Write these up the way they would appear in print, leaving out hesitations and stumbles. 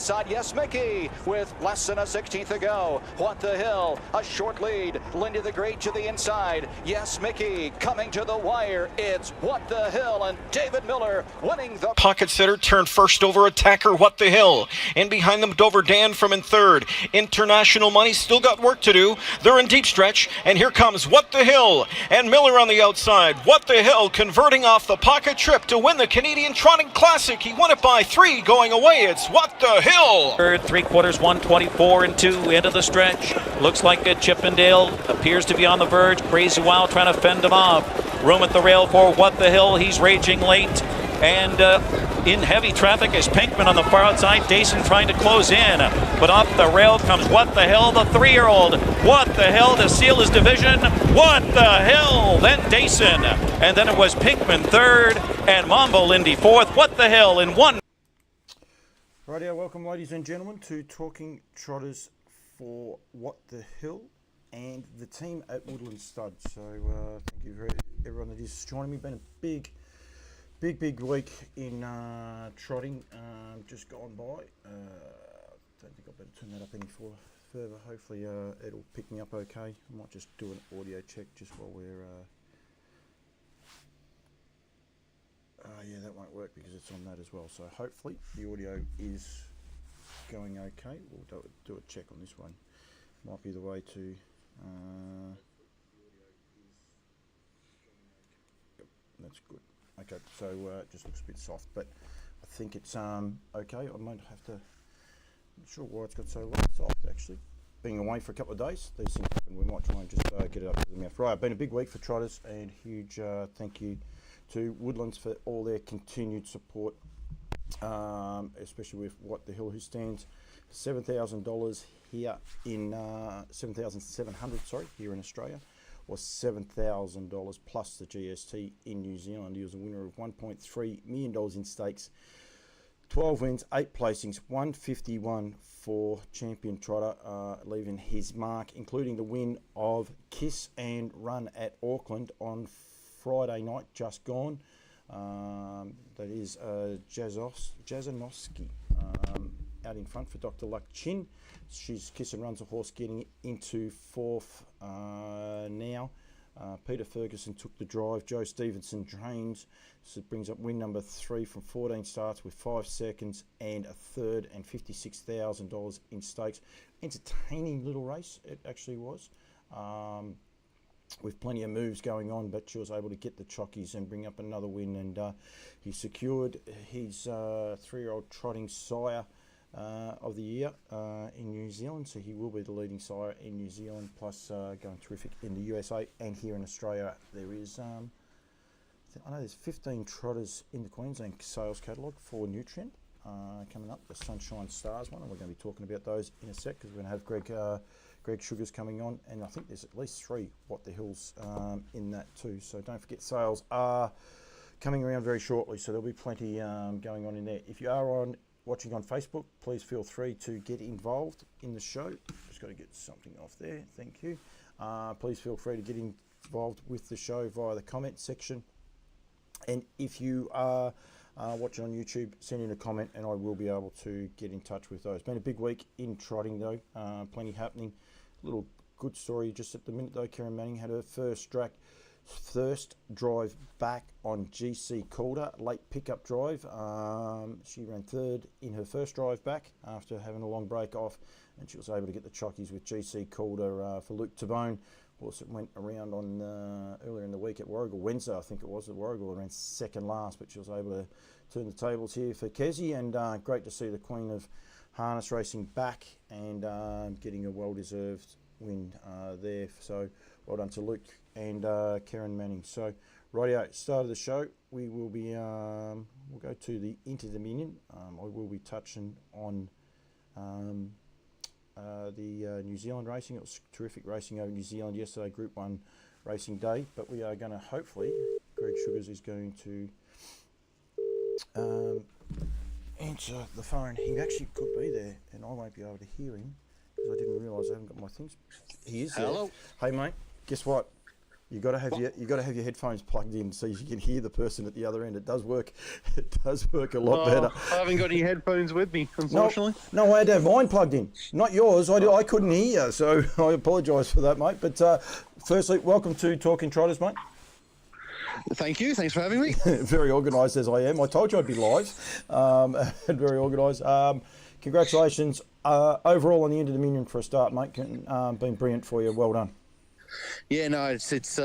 inside. Yes, Mickey, with less than a 16th to go. What the Hill, a short lead. Lindy the Great to the inside. Yes, Mickey, coming to the wire. It's What the Hill and David Miller winning the pocket setter. Turned first over attacker What the Hill. In behind them, Dover Dan from in third. International Money still got work to do. They're in deep stretch, and here comes What the Hill and Miller on the outside. What the Hill converting off the pocket trip to win the Canadian Trotting Classic. He won it by 3 going away. It's What the Hill. Third, 3/4, 124 and 2 into the stretch. Looks like a Chippendale appears to be on the verge. Crazy Wild trying to fend him off. Room at the rail for What the Hill. He's raging late. And in heavy traffic is Pinkman on the far outside. Dayson trying to close in. But off the rail comes What the Hill, the 3-year-old. What the Hill to seal his division. What the Hill, then Dayson. And then it was Pinkman third and Mambo Lindy fourth. What the Hill in one. Rightio, welcome ladies and gentlemen to Talking Trotters for What the Hill and the team at Woodland Stud. So thank you for everyone that is joining me. Been a big week in trotting just gone by. Don't think I better turn that up any further. Hopefully it'll pick me up okay. I might just do an audio check just while we're yeah, that won't work because it's on that as well. So hopefully the audio is going okay. We'll do a check on this one. Might be the way to yep, that's good. Okay, so it just looks a bit soft, but I think it's okay. I might have to, I'm not sure why it's got so soft actually. Being away for a couple of days, these things happen. We might try and just get it up to the mouth. Right, been a big week for Trotters, and huge thank you to Woodlands for all their continued support, especially with What the Hill, who stands $7,000 here in $7,700 here in Australia, or $7,000 plus the GST in New Zealand. He was a winner of $1.3 million in stakes, 12 wins, 8 placings, 151 for champion Trotter, leaving his mark, including the win of Kiss and Run at Auckland on Friday night, just gone. That is Jazanowski out in front for Dr. Luck Chin. She's Kiss and Run's a horse getting into 4th now. Peter Ferguson took the drive. Joe Stevenson trains. So it brings up win number 3 from 14 starts with 5 seconds and a third and $56,000 in stakes. Entertaining little race it actually was. With plenty of moves going on, but she was able to get the chockies and bring up another win, and he secured his 3-year-old trotting sire of the year in New Zealand, so he will be the leading sire in New Zealand, plus going terrific in the USA and here in Australia. There is, I know there's 15 trotters in the Queensland sales catalogue for Nutrient coming up, the Sunshine Stars one, and we're going to be talking about those in a sec because we're going to have Greg Sugars coming on, and I think there's at least 3 What the Hills in that too. So don't forget, sales are coming around very shortly, so there'll be plenty going on in there. If you are watching on Facebook, please feel free to get involved in the show. Just got to get something off there. Thank you. Please feel free to get involved with the show via the comment section. And if you are watching on YouTube, send in a comment and I will be able to get in touch with those. Been a big week in trotting though, plenty happening. Little good story just at the minute though. Karen Manning had her first drive back on GC Calder, late pickup drive. She ran 3rd in her first drive back after having a long break off, and she was able to get the chockies with GC Calder for Luke Tabone. Horse that went around on earlier in the week at Warragul, Wednesday I think it was, at Warragul, ran 2nd last, but she was able to turn the tables here for Kezi, and great to see the Queen of Harness racing back and getting a well-deserved win there. So well done to Luke and Karen Manning. So rightio, start of the show, we will be we'll go to the Inter-Dominion. I will be touching on the New Zealand racing. It was terrific racing over New Zealand yesterday, Group 1 racing day, but we are going to hopefully, Greg Sugars is going to answer the phone. He actually could be there and I won't be able to hear him because I didn't realise I haven't got my things. He is there. Hello. Hey mate, guess what? You got to have your headphones plugged in so you can hear the person at the other end. It does work. It does work a lot better. I haven't got any headphones with me, unfortunately. No, I had to have mine plugged in, not yours. I couldn't hear you, so I apologise for that, mate. But firstly, welcome to Talking Trotters, mate. Thank you. Thanks for having me. Very organised as I am. I told you I'd be live, and very organised. Congratulations overall on the End of Dominion for a start, mate. Been brilliant for you. Well done. Yeah, no, it's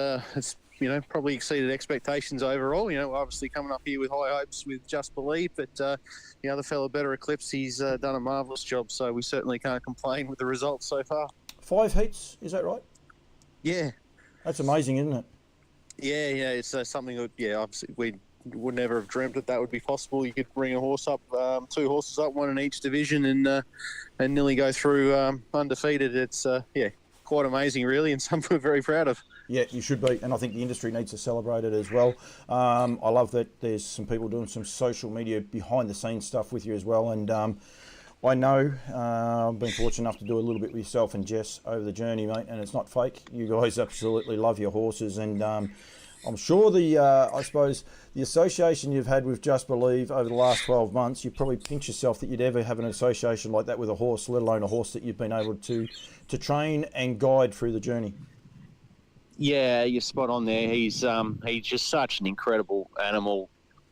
probably exceeded expectations overall. Obviously coming up here with high hopes with Just Believe, but the other fella, Better Eclipse, he's done a marvellous job. So we certainly can't complain with the results so far. 5 heats, is that right? Yeah. That's amazing, isn't it? Yeah, it's something that, obviously we would never have dreamt that would be possible. You could bring a horse up, 2 horses up, one in each division, and nearly go through undefeated. It's quite amazing, really, and something we're very proud of. Yeah, you should be, and I think the industry needs to celebrate it as well. I love that there's some people doing some social media behind the scenes stuff with you as well, and I know I've been fortunate enough to do a little bit with yourself and Jess over the journey, mate, and it's not fake. You guys absolutely love your horses, and I'm sure the association you've had with Just Believe over the last 12 months, you probably pinch yourself that you'd ever have an association like that with a horse, let alone a horse that you've been able to train and guide through the journey. Yeah, you're spot on there. He's just such an incredible animal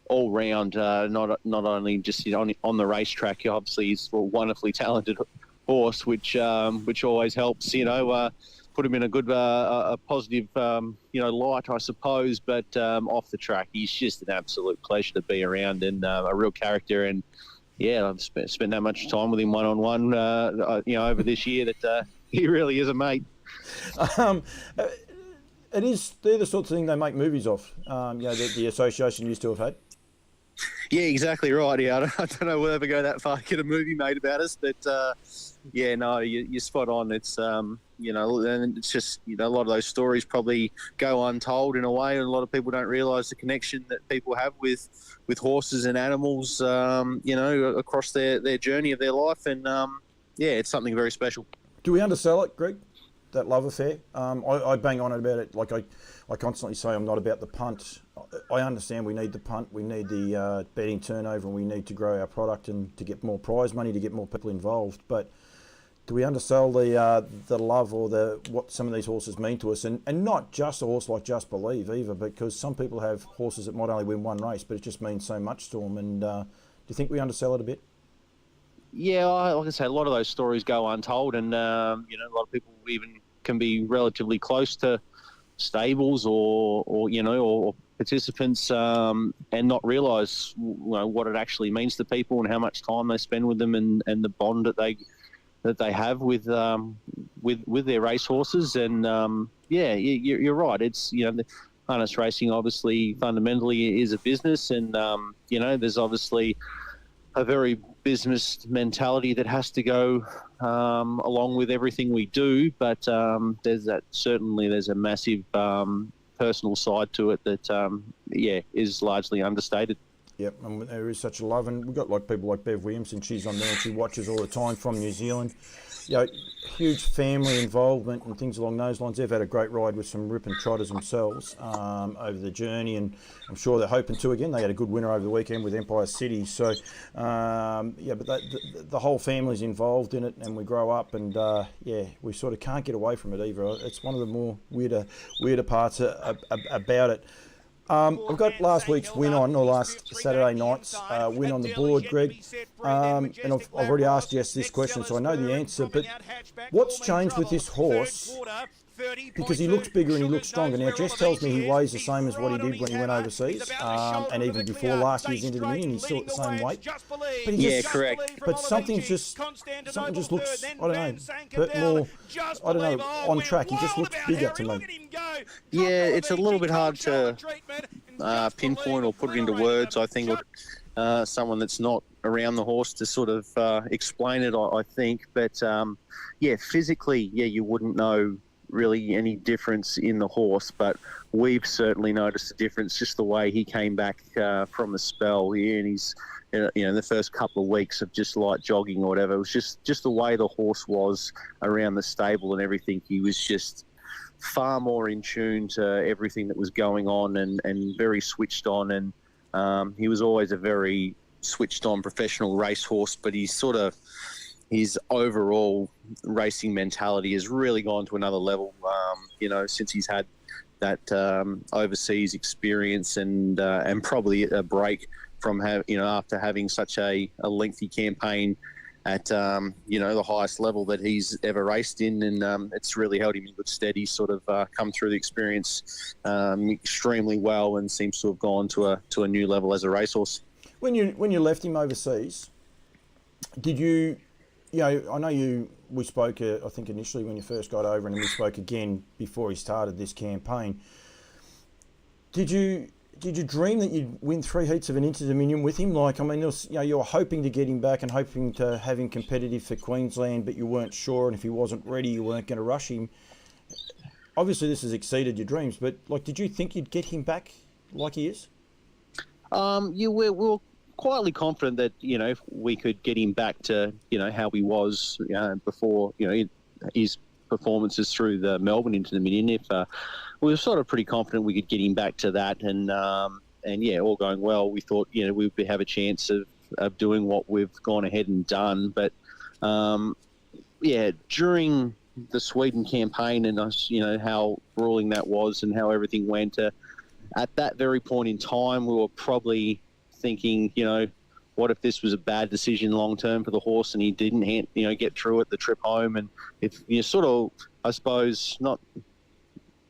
all round. Not only just on the racetrack. Obviously, he's a wonderfully talented horse, which always helps. Put him in a good, a positive, light, I suppose. But off the track, he's just an absolute pleasure to be around, and a real character. And yeah, I've spent that much time with him one-on-one, over this year that he really is a mate. They're the sort of thing they make movies of. The association used to have had. Yeah, exactly right. Yeah, I don't know we'll ever go that far to get a movie made about us, but you're spot on. It's and it's just a lot of those stories probably go untold in a way, and a lot of people don't realise the connection that people have with horses and animals, across their journey of their life, and it's something very special. Do we undersell it, Greg? That love affair? I bang on about it. Like I constantly say, I'm not about the punt. I understand we need the punt, we need the betting turnover, and we need to grow our product and to get more prize money, to get more people involved. But do we undersell the love or what some of these horses mean to us? And not just a horse like Just Believe either, because some people have horses that might only win one race, but it just means so much to them. And do you think we undersell it a bit? Yeah, like I say, a lot of those stories go untold, and a lot of people even can be relatively close to stables or participants, and not realise what it actually means to people and how much time they spend with them, and the bond that they have with their racehorses. And you're right. It's the harness racing obviously fundamentally is a business, and there's obviously a very business mentality that has to go along with everything we do, but there's a massive personal side to it that is largely understated. Yep, and there is such a love, and we've got people like Bev Williamson. She's on there and she watches all the time from New Zealand. Huge family involvement and things along those lines. They've had a great ride with some ripping trotters themselves over the journey, and I'm sure they're hoping to again. They had a good winner over the weekend with Empire City. So, but the whole family's involved in it, and we grow up, and we sort of can't get away from it either. It's one of the more weirder parts about it. I've got last week's win on, or last Saturday night's win on the board, Greg. And I've already asked Jess this question, so I know the answer. But what's changed with this horse? Because he looks bigger and he looks stronger. Now, Jess tells me he weighs the same as what he did when he went overseas. And even before last year's End of Dominion, he's still at the same weight. But correct. But something just looks, more, on track. He just looks bigger to me. Yeah, it's a little bit hard to pinpoint or put it into words, I think, or someone that's not around the horse to sort of explain it, I think. But, physically, you wouldn't know really any difference in the horse, but we've certainly noticed a difference just the way he came back from the spell here, and he's in the first couple of weeks of just light jogging or whatever. It was just the way the horse was around the stable and everything. He was just far more in tune to everything that was going on and very switched on. And he was always a very switched on professional racehorse, but his overall racing mentality has really gone to another level, since he's had that overseas experience and probably a break from after having such a lengthy campaign at the highest level that he's ever raced in, and it's really held him in good stead. He's sort of come through the experience extremely well and seems to have gone to a new level as a racehorse. When you left him overseas, did you? I know we spoke, I think initially when you first got over, and then we spoke again before he started this campaign. Did you dream that you'd win 3 heats of an Inter-Dominion with him? You were hoping to get him back and hoping to have him competitive for Queensland, but you weren't sure, and if he wasn't ready, you weren't going to rush him. Obviously, this has exceeded your dreams, but did you think you'd get him back like he is? We're quietly confident that if we could get him back to how he was before his performances through the Melbourne Inter-Dominion. If we were sort of pretty confident we could get him back to that, and all going well, we thought we would have a chance of doing what we've gone ahead and done. But during the Sweden campaign and how grueling that was and how everything went, at that very point in time, we were probably thinking, what if this was a bad decision long term for the horse and he didn't get through it the trip home, and if you sort of, I suppose, not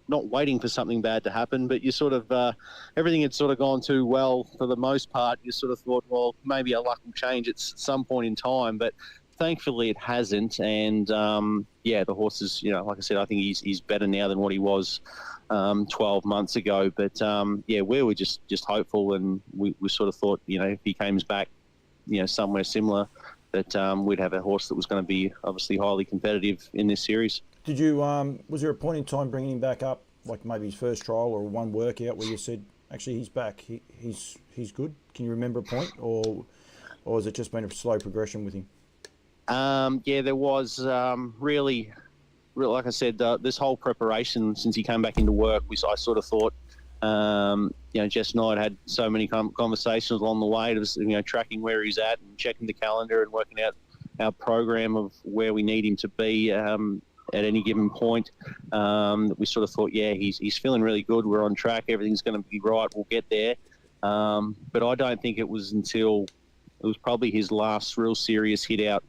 waiting for something bad to happen, but you sort of everything had sort of gone too well for the most part. You sort of thought, well, maybe our luck will change at some point in time, but thankfully it hasn't. And the horse is, like I said, I think he's better now than what he was 12 months ago. But we were just hopeful, and we sort of thought, if he comes back, somewhere similar, that we'd have a horse that was going to be obviously highly competitive in this series. Did you? Was there a point in time bringing him back up, like maybe his first trial or one workout, where you said, actually, he's back, he's good? Can you remember a point, or has it just been a slow progression with him? There was really, like I said, this whole preparation since he came back into work, I sort of thought, Jess and I had so many conversations along the way. It was, tracking where he's at and checking the calendar and working out our program of where we need him to be at any given point. That we sort of thought, he's feeling really good. We're on track. Everything's going to be right. We'll get there. But I don't think it was until it was probably his last real serious hit out.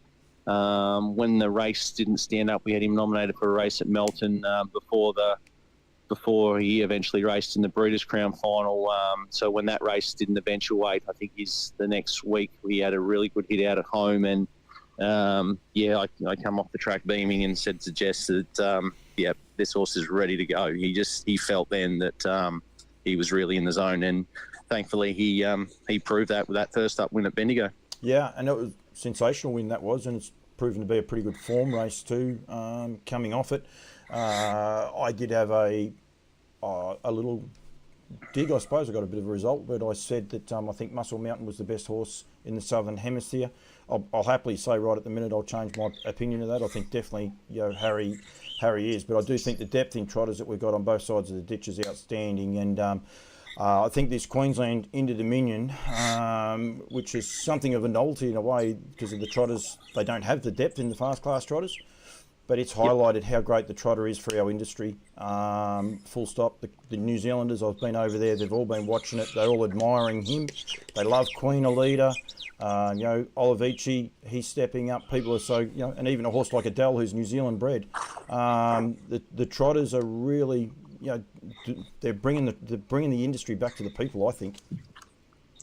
When the race didn't stand up, we had him nominated for a race at Melton before he eventually raced in the Breeders' Crown final. So when that race didn't eventuate, I think the next week we had a really good hit out at home, and I come off the track beaming and said to Jess that this horse is ready to go. He felt then that he was really in the zone, and thankfully he proved that with that first up win at Bendigo. Yeah, and it was a sensational win that was, and it's proven to be a pretty good form race too, coming off it. I did have a little dig, I suppose. I got a bit of a result, but I said that I think Muscle Mountain was the best horse in the Southern Hemisphere. I'll happily say right at the minute I'll change my opinion of that. I think definitely Harry is, but I do think the depth in Trotters that we've got on both sides of the ditch is outstanding, and I think this Queensland Inter-Dominion, which is something of a novelty in a way because of the Trotters, they don't have the depth in the fast class Trotters, but it's highlighted how great the Trotter is for our industry. Full stop. The New Zealanders, I've been over there, they've all been watching it. They're all admiring him. They love Queen Alida. Olivici, he's stepping up. People are so, and even a horse like Adele, who's New Zealand bred. The Trotters are really, they're bringing the industry back to the people, I think.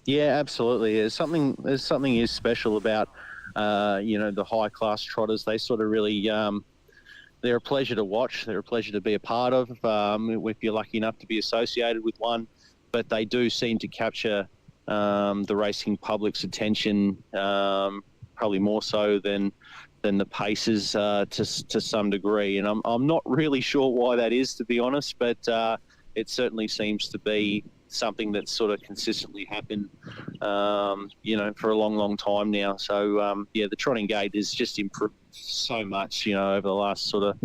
Yeah, absolutely. There's something is special about, the high class Trotters. They sort of really, they're a pleasure to watch. They're a pleasure to be a part of. If you're lucky enough to be associated with one, but they do seem to capture the racing public's attention, probably more so than the paces to some degree. And I'm not really sure why that is, to be honest, but it certainly seems to be something that's sort of consistently happened, for a long time now. So the trotting gait has just improved so much, over the last sort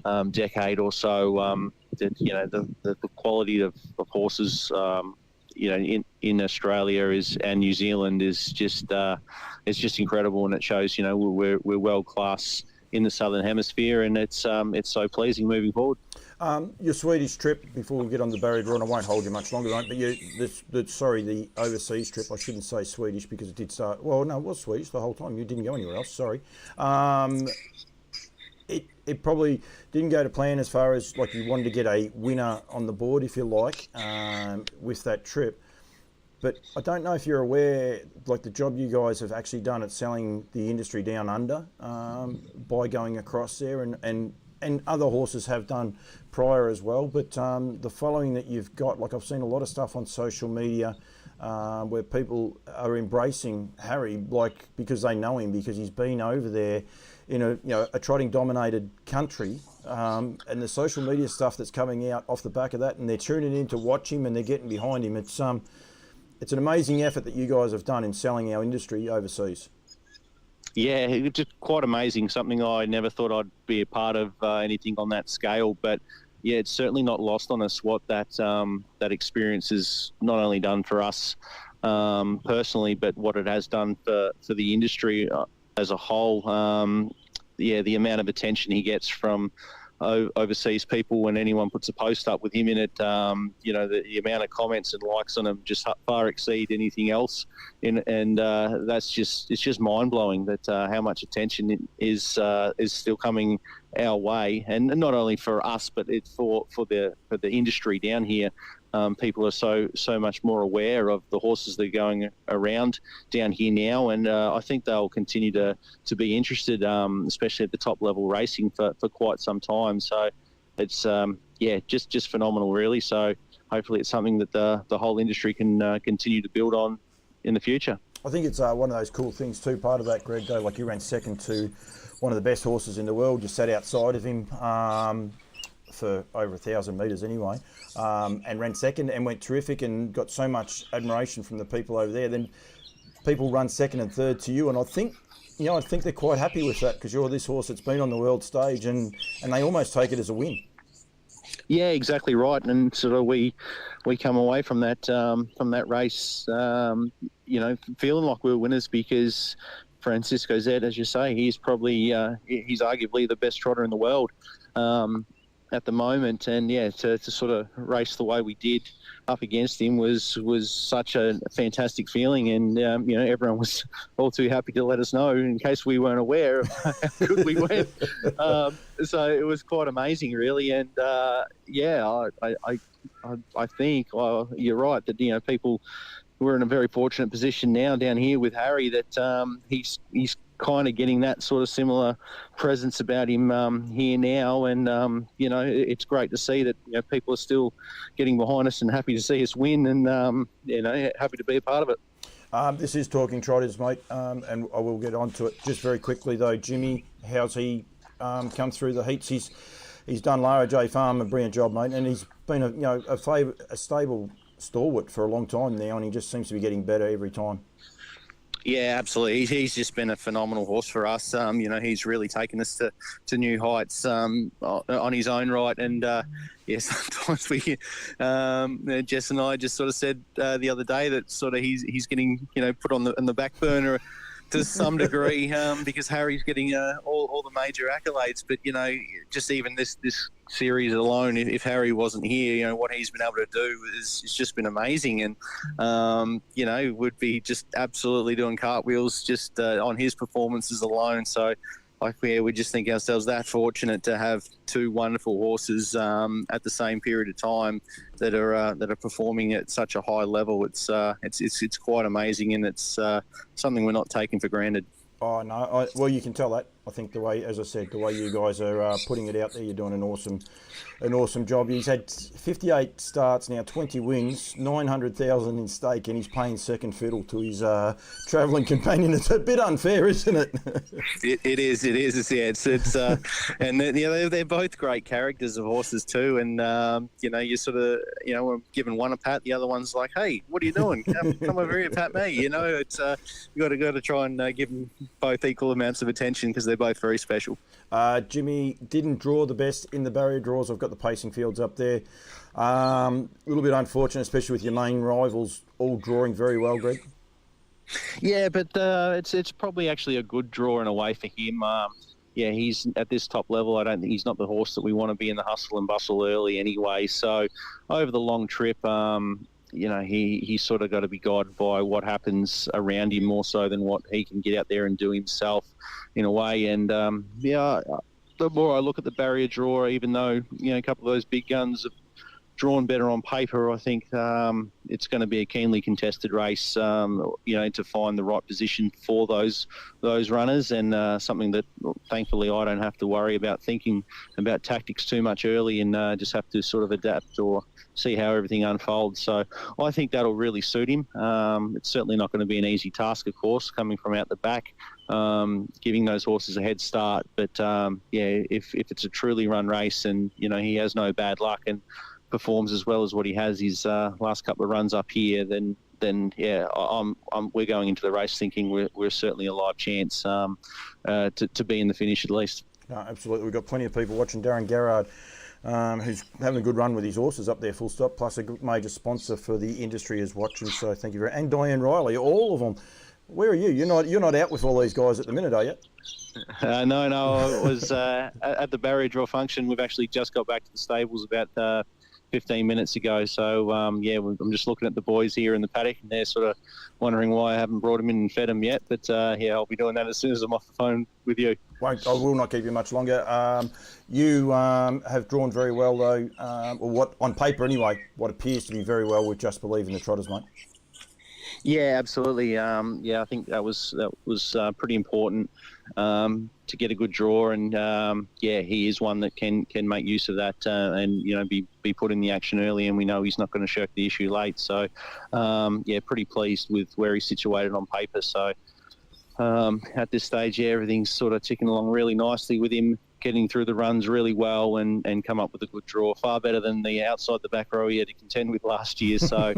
of decade or so. The quality of horses, in Australia and New Zealand is just incredible, and it shows we're world class in the Southern Hemisphere, and it's so pleasing moving forward. Your Swedish trip, before we get on the barrier draw, and I won't hold you much longer, mate, but the overseas trip, I shouldn't say Swedish because it did start, well, no, it was Swedish the whole time. You didn't go anywhere else, sorry. It probably didn't go to plan as far as, like, you wanted to get a winner on the board, if you like, with that trip. But I don't know if you're aware, like, the job you guys have actually done at selling the industry down under by going across there, and other horses have done prior as well. But the following that you've got, like, I've seen a lot of stuff on social media where people are embracing Harry, like, because they know him, because he's been over there in a trotting dominated country, and the social media stuff that's coming out off the back of that, and they're tuning in to watch him and they're getting behind him. It's an amazing effort that you guys have done in selling our industry overseas. Yeah, it's just quite amazing. Something I never thought I'd be a part of, anything on that scale. But yeah, it's certainly not lost on us what that experience has not only done for us personally, but what it has done for the industry as a whole. The amount of attention he gets from overseas people when anyone puts a post up with him in it, the amount of comments and likes on him just far exceed anything else, and it's just mind blowing that how much attention is still coming our way, and not only for us but for the industry down here. People are so much more aware of the horses that are going around down here now, and I think they'll continue to be interested, especially at the top level racing for quite some time. So it's just phenomenal, really. So hopefully it's something that the whole industry can continue to build on in the future. I think it's one of those cool things too. Part of that, Greg, though, like, you ran second to one of the best horses in the world. You sat outside of him for over 1,000 metres anyway, and ran second and went terrific and got so much admiration from the people over there. Then people run second and third to you, and I think they're quite happy with that, because you're this horse that's been on the world stage, and they almost take it as a win. Yeah, exactly right. And sort of we come away from that race, feeling like we're winners, because Francisco Zed, as you say, he's probably he's arguably the best trotter in the world at the moment, and to sort of race the way we did up against him was such a fantastic feeling, and everyone was all too happy to let us know in case we weren't aware of how good we went. So it was quite amazing, really, and I think you're right that people. We're in a very fortunate position now down here with Harry that he's kind of getting that sort of similar presence about him here now, and it's great to see that people are still getting behind us and happy to see us win, and happy to be a part of it. This is Talking Trotters, mate, and I will get on to it just very quickly though. Jimmy, how's he come through the heats? He's done Lara J Farm a brilliant job, mate, and he's been a stable stalwart for a long time now, and he just seems to be getting better every time. Yeah, absolutely. He's just been a phenomenal horse for us. He's really taken us to new heights on his own right. And sometimes we, Jess and I just sort of said the other day that sort of he's getting put on the back burner to some degree because Harry's getting all the major accolades. But just even this series alone, if Harry wasn't here, what he's been able to do is just been amazing, and would be just absolutely doing cartwheels just on his performances alone. So we just think ourselves that fortunate to have two wonderful horses at the same period of time that are performing at such a high level. It's quite amazing, and it's something we're not taking for granted. Oh no! Well, you can tell that I think the way, as I said, the way you guys are putting it out there, you're doing an awesome job. He's had 58 starts now, 20 wins, 900,000 in stake, and he's playing second fiddle to his travelling companion. It's a bit unfair, isn't it? It is. It's and they're both great characters of horses too. And you sort of we're giving one a pat, the other one's like, hey, what are you doing? Come over here, pat me. It's you got to try and give them both equal amounts of attention because they're both very special. Jimmy didn't draw the best in the barrier draws. I've got the pacing fields up there. A little bit unfortunate, especially with your main rivals all drawing very well, Greg. Yeah, but it's probably actually a good draw in a way for him. He's at this top level. I don't think he's not the horse that we want to be in the hustle and bustle early anyway. So over the long trip, he's sort of got to be guided by what happens around him more so than what he can get out there and do himself in a way. And the more I look at the barrier draw, even though a couple of those big guns have drawn better on paper, I think it's going to be a keenly contested race. To find the right position for those runners, and something that thankfully I don't have to worry about thinking about tactics too much early, and just have to sort of adapt or see how everything unfolds. So I think that'll really suit him. It's certainly not going to be an easy task, of course, coming from out the back, giving those horses a head start. But if it's a truly run race and he has no bad luck and performs as well as what he has his last couple of runs up here, then we're going into the race thinking we're certainly a live chance to be in the finish at least. No, absolutely. We've got plenty of people watching. Darren Garrard, who's having a good run with his horses up there, full stop, plus a good major sponsor for the industry is watching. So thank you very much. And Diane Riley, all of them. Where are you? You're not out with all these guys at the minute, are you? No. I was at the barrier draw function. We've actually just got back to the stables about 15 minutes ago. So, I'm just looking at the boys here in the paddock, and they're sort of wondering why I haven't brought them in and fed them yet. But, I'll be doing that as soon as I'm off the phone with you. I will not keep you much longer. You have drawn very well, though, or what on paper anyway, what appears to be very well with Just Believe in the Trotters, mate. Yeah, absolutely. I think that was pretty important to get a good draw, and he is one that can make use of that and be put in the action early, and we know he's not going to shirk the issue late. So pretty pleased with where he's situated on paper. So at this stage, everything's sort of ticking along really nicely with him, getting through the runs really well and come up with a good draw, far better than the outside the back row he had to contend with last year. So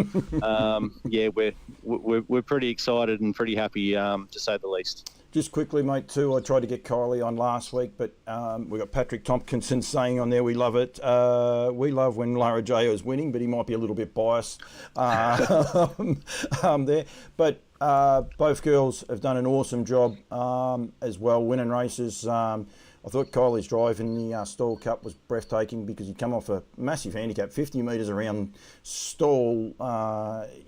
we're pretty excited and pretty happy to say the least. Just quickly, mate, too, I tried to get Kylie on last week, but we got Patrick Tompkinson saying on there, we love it. We love when Lara J is winning, but he might be a little bit biased there. But both girls have done an awesome job as well, winning races. I thought Kylie's drive in the Stall Cup was breathtaking because he'd come off a massive handicap, 50 metres around Stall.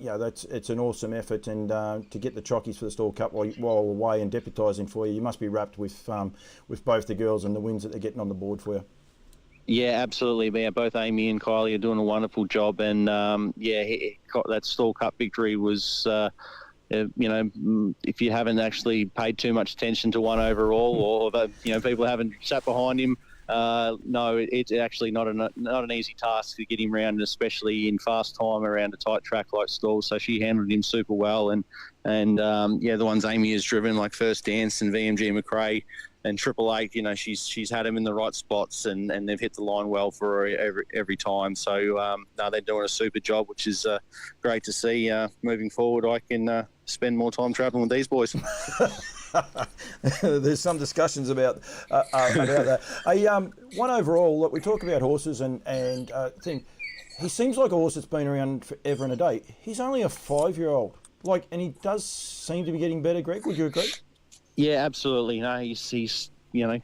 It's an awesome effort, and to get the chockies for the Stall Cup while away and deputising for you, you must be wrapped with both the girls and the wins that they're getting on the board for you. Yeah, absolutely. Yeah, both Amy and Kylie are doing a wonderful job, and that Stall Cup victory was. If you haven't actually paid too much attention to one overall, or that people haven't sat behind him, it's actually not an easy task to get him round, especially in fast time around a tight track like Stall. So she handled him super well, and the ones Amy has driven, like First Dance and VMG McRae and Triple Eight, she's had him in the right spots, and they've hit the line well for her every time. So they're doing a super job, which is great to see. Moving forward, I can spend more time travelling with these boys. There's some discussions about that. One overall, look, we talk about horses and thing. He seems like a horse that's been around forever and a day. He's only a 5-year-old, and he does seem to be getting better. Greg, would you agree? Yeah, absolutely. No, he's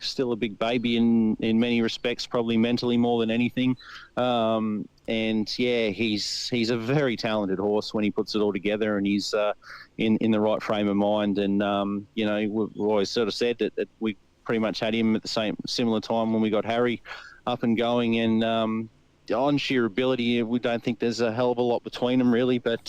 still a big baby in many respects, probably mentally more than anything. He's a very talented horse when he puts it all together, and he's in the right frame of mind. And we've always sort of said that we pretty much had him at the similar time when we got Harry up and going, and on sheer ability, we don't think there's a hell of a lot between them, really. But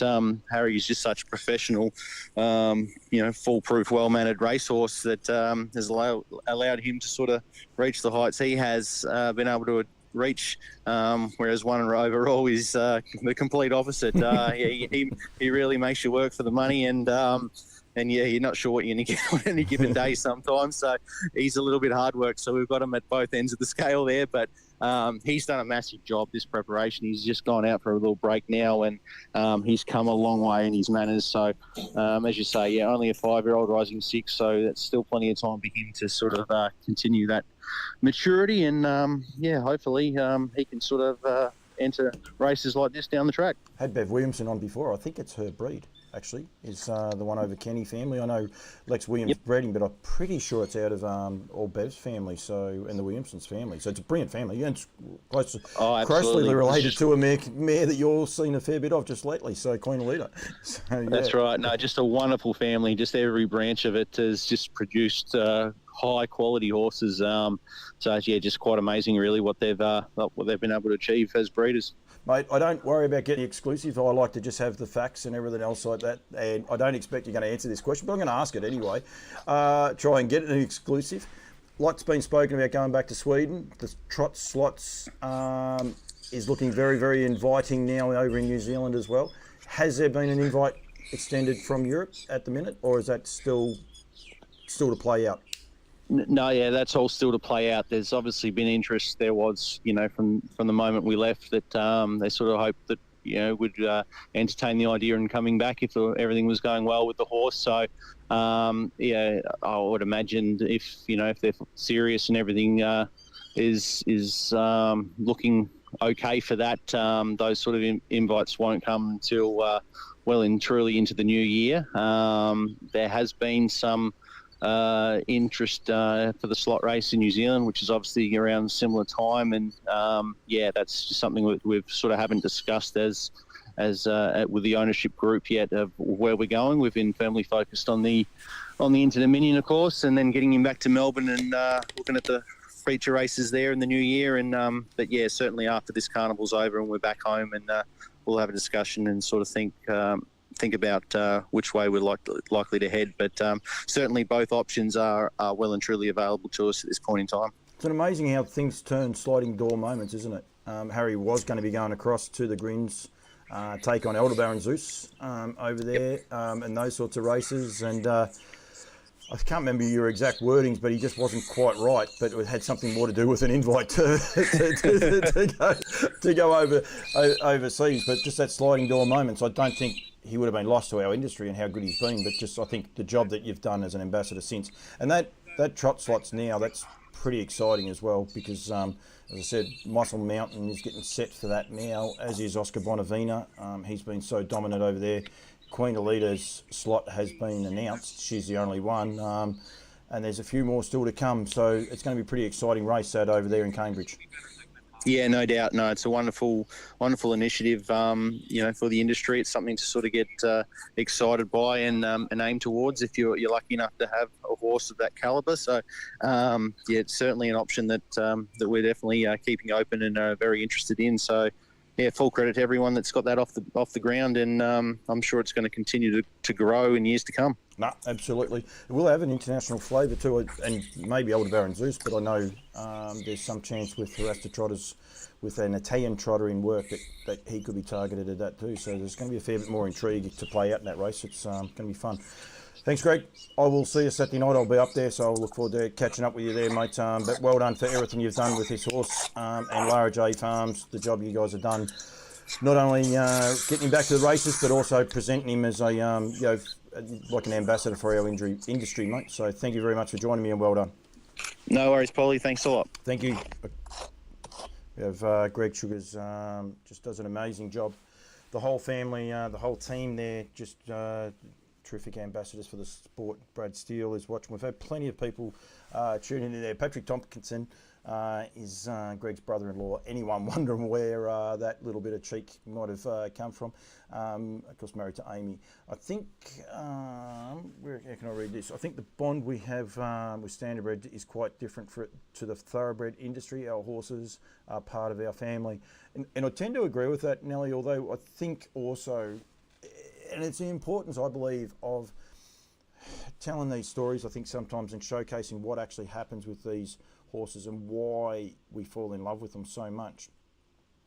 Harry's just such a professional, foolproof, well-mannered racehorse that has allowed him to sort of reach the heights he has been able to reach, whereas One Overall is the complete opposite. He really makes you work for the money, and you're not sure what you're going to get on any given day sometimes. So he's a little bit hard work. So we've got him at both ends of the scale there, but he's done a massive job this preparation. He's just gone out for a little break now, and he's come a long way in his manners. So as you say, only a 5-year-old rising 6, so that's still plenty of time for him to sort of continue that maturity, and hopefully he can sort of enter races like this down the track. Had Bev Williamson on before. I think it's her breed, actually, is the one over Kenny family. I know Lex Williams bred him, but I'm pretty sure it's out of all Bev's family, and the Williamsons family. So it's a brilliant family, and it's closely related to a mare that you've seen a fair bit of just lately, so Queen Alita. So, That's right. No, just a wonderful family. Just every branch of it has just produced high quality horses. Just quite amazing, really, what they've been able to achieve as breeders. Mate, I don't worry about getting exclusive. I like to just have the facts and everything else like that. And I don't expect you're going to answer this question, but I'm going to ask it anyway. Try and get an exclusive. Lots been spoken about going back to Sweden. The Trot slots is looking very, very inviting now over in New Zealand as well. Has there been an invite extended from Europe at the minute, or is that still to play out? No, that's all still to play out. There's obviously been interest. There was, from the moment we left, that they sort of hoped that, would entertain the idea in coming back if everything was going well with the horse. So, I would imagine if they're serious and everything is looking okay for that, those sort of invites won't come until well and truly into the new year. There has been some interest for the slot race in New Zealand, which is obviously around a similar time, and that's just something we've sort of haven't discussed as with the ownership group yet of where we're going. We've been firmly focused on the Inter-Dominion, of course, and then getting him back to Melbourne and looking at the feature races there in the new year. And but certainly after this carnival's over and we're back home, and we'll have a discussion and sort of think about which way we're likely to head. But certainly both options are well and truly available to us at this point in time. It's amazing how things turn sliding door moments, isn't it? Harry was going to be going across to the Grins, take on Elderbaron Zeus over there, and those sorts of races. And I can't remember your exact wordings, but he just wasn't quite right. But it had something more to do with an invite to go overseas. But just that sliding door moments, I don't think he would have been lost to our industry and how good he's been. But just I think the job that you've done as an ambassador since, and that trot slots now, that's pretty exciting as well, because as I said, Muscle Mountain is getting set for that now, as is Oscar Bonavina. He's been so dominant over there. Queen Alita's slot has been announced. She's the only one, and there's a few more still to come. So it's going to be a pretty exciting race that over there in Cambridge. Yeah, no doubt. No, it's a wonderful initiative, for the industry. It's something to sort of get excited by and aim towards if you're lucky enough to have a horse of that calibre. So, it's certainly an option that we're definitely keeping open and very interested in. So, yeah, full credit to everyone that's got that off the ground, and I'm sure it's going to continue to grow in years to come. No, absolutely. It will have an international flavour too, and maybe Elderbaron Zeus, but I know there's some chance with the rest of Trotters, with an Italian trotter in work, that he could be targeted at that too. So there's going to be a fair bit more intrigue to play out in that race. It's going to be fun. Thanks, Greg. I will see you Saturday night. I'll be up there, so I'll look forward to catching up with you there, mate. But well done for everything you've done with this horse and Lara J Farms, the job you guys have done. Not only getting him back to the races, but also presenting him as a, like an ambassador for our industry, mate. So thank you very much for joining me, and well done. No worries, Polly. Thanks a lot. Thank you. We have Greg Sugars, just does an amazing job. The whole family, the whole team there, just terrific ambassadors for the sport. Brad Steele is watching. We've had plenty of people tuning in there. Patrick Tompkinson, is Greg's brother-in-law. Anyone wondering where that little bit of cheek might have come from? Of course, married to Amy. I think, how can I read this? I think the bond we have with Standardbred is quite different to the thoroughbred industry. Our horses are part of our family. And I tend to agree with that, Nelly, although I think also, and it's the importance, I believe, of telling these stories, I think sometimes, and showcasing what actually happens with these horses and why we fall in love with them so much.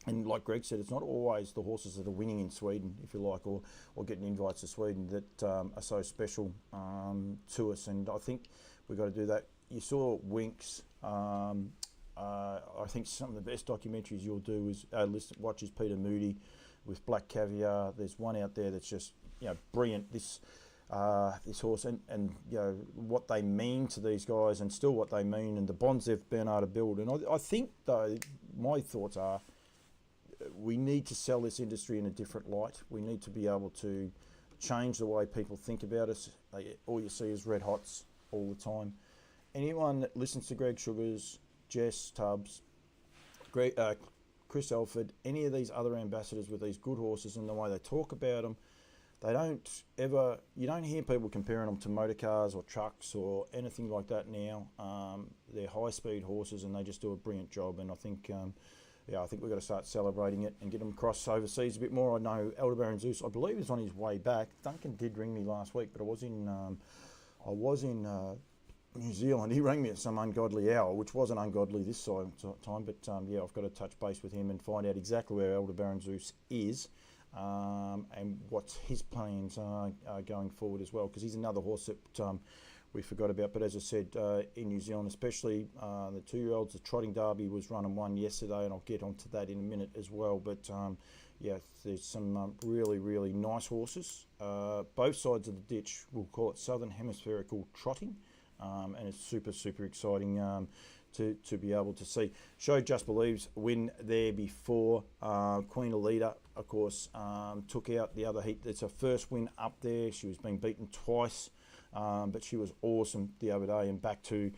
And like Greg said, it's not always the horses that are winning in Sweden, if you like, or getting invites to Sweden that are so special to us. And I think we've got to do that. You saw Winks. I think some of the best documentaries you'll do is watch is Peter Moody with Black Caviar. There's one out there that's just brilliant. This horse and what they mean to these guys, and still what they mean, and the bonds they've been able to build. And I think, though, my thoughts are we need to sell this industry in a different light. We need to be able to change the way people think about us. All you see is red hots all the time. Anyone that listens to Greg Sugars, Jess Tubbs, Chris Elford, any of these other ambassadors with these good horses and the way they talk about them, you don't hear people comparing them to motor cars or trucks or anything like that now. They're high-speed horses and they just do a brilliant job. And I think, I think we've got to start celebrating it and get them across overseas a bit more. I know Elderbaron Zeus, I believe, is on his way back. Duncan did ring me last week, but I was in New Zealand. He rang me at some ungodly hour, which wasn't ungodly this time. But I've got to touch base with him and find out exactly where Elderbaron Zeus is. And what his plans are going forward as well, because he's another horse that we forgot about. But as I said, in New Zealand, especially the 2-year-olds, the Trotting Derby was run and won yesterday, and I'll get onto that in a minute as well. But there's some really, really nice horses. Both sides of the ditch, we'll call it Southern Hemispherical trotting, and it's super, super exciting to be able to see. Show Just Believes win there before. Queen Alida, of course, took out the other heat. It's her first win up there. She was being beaten twice, but she was awesome the other day and back to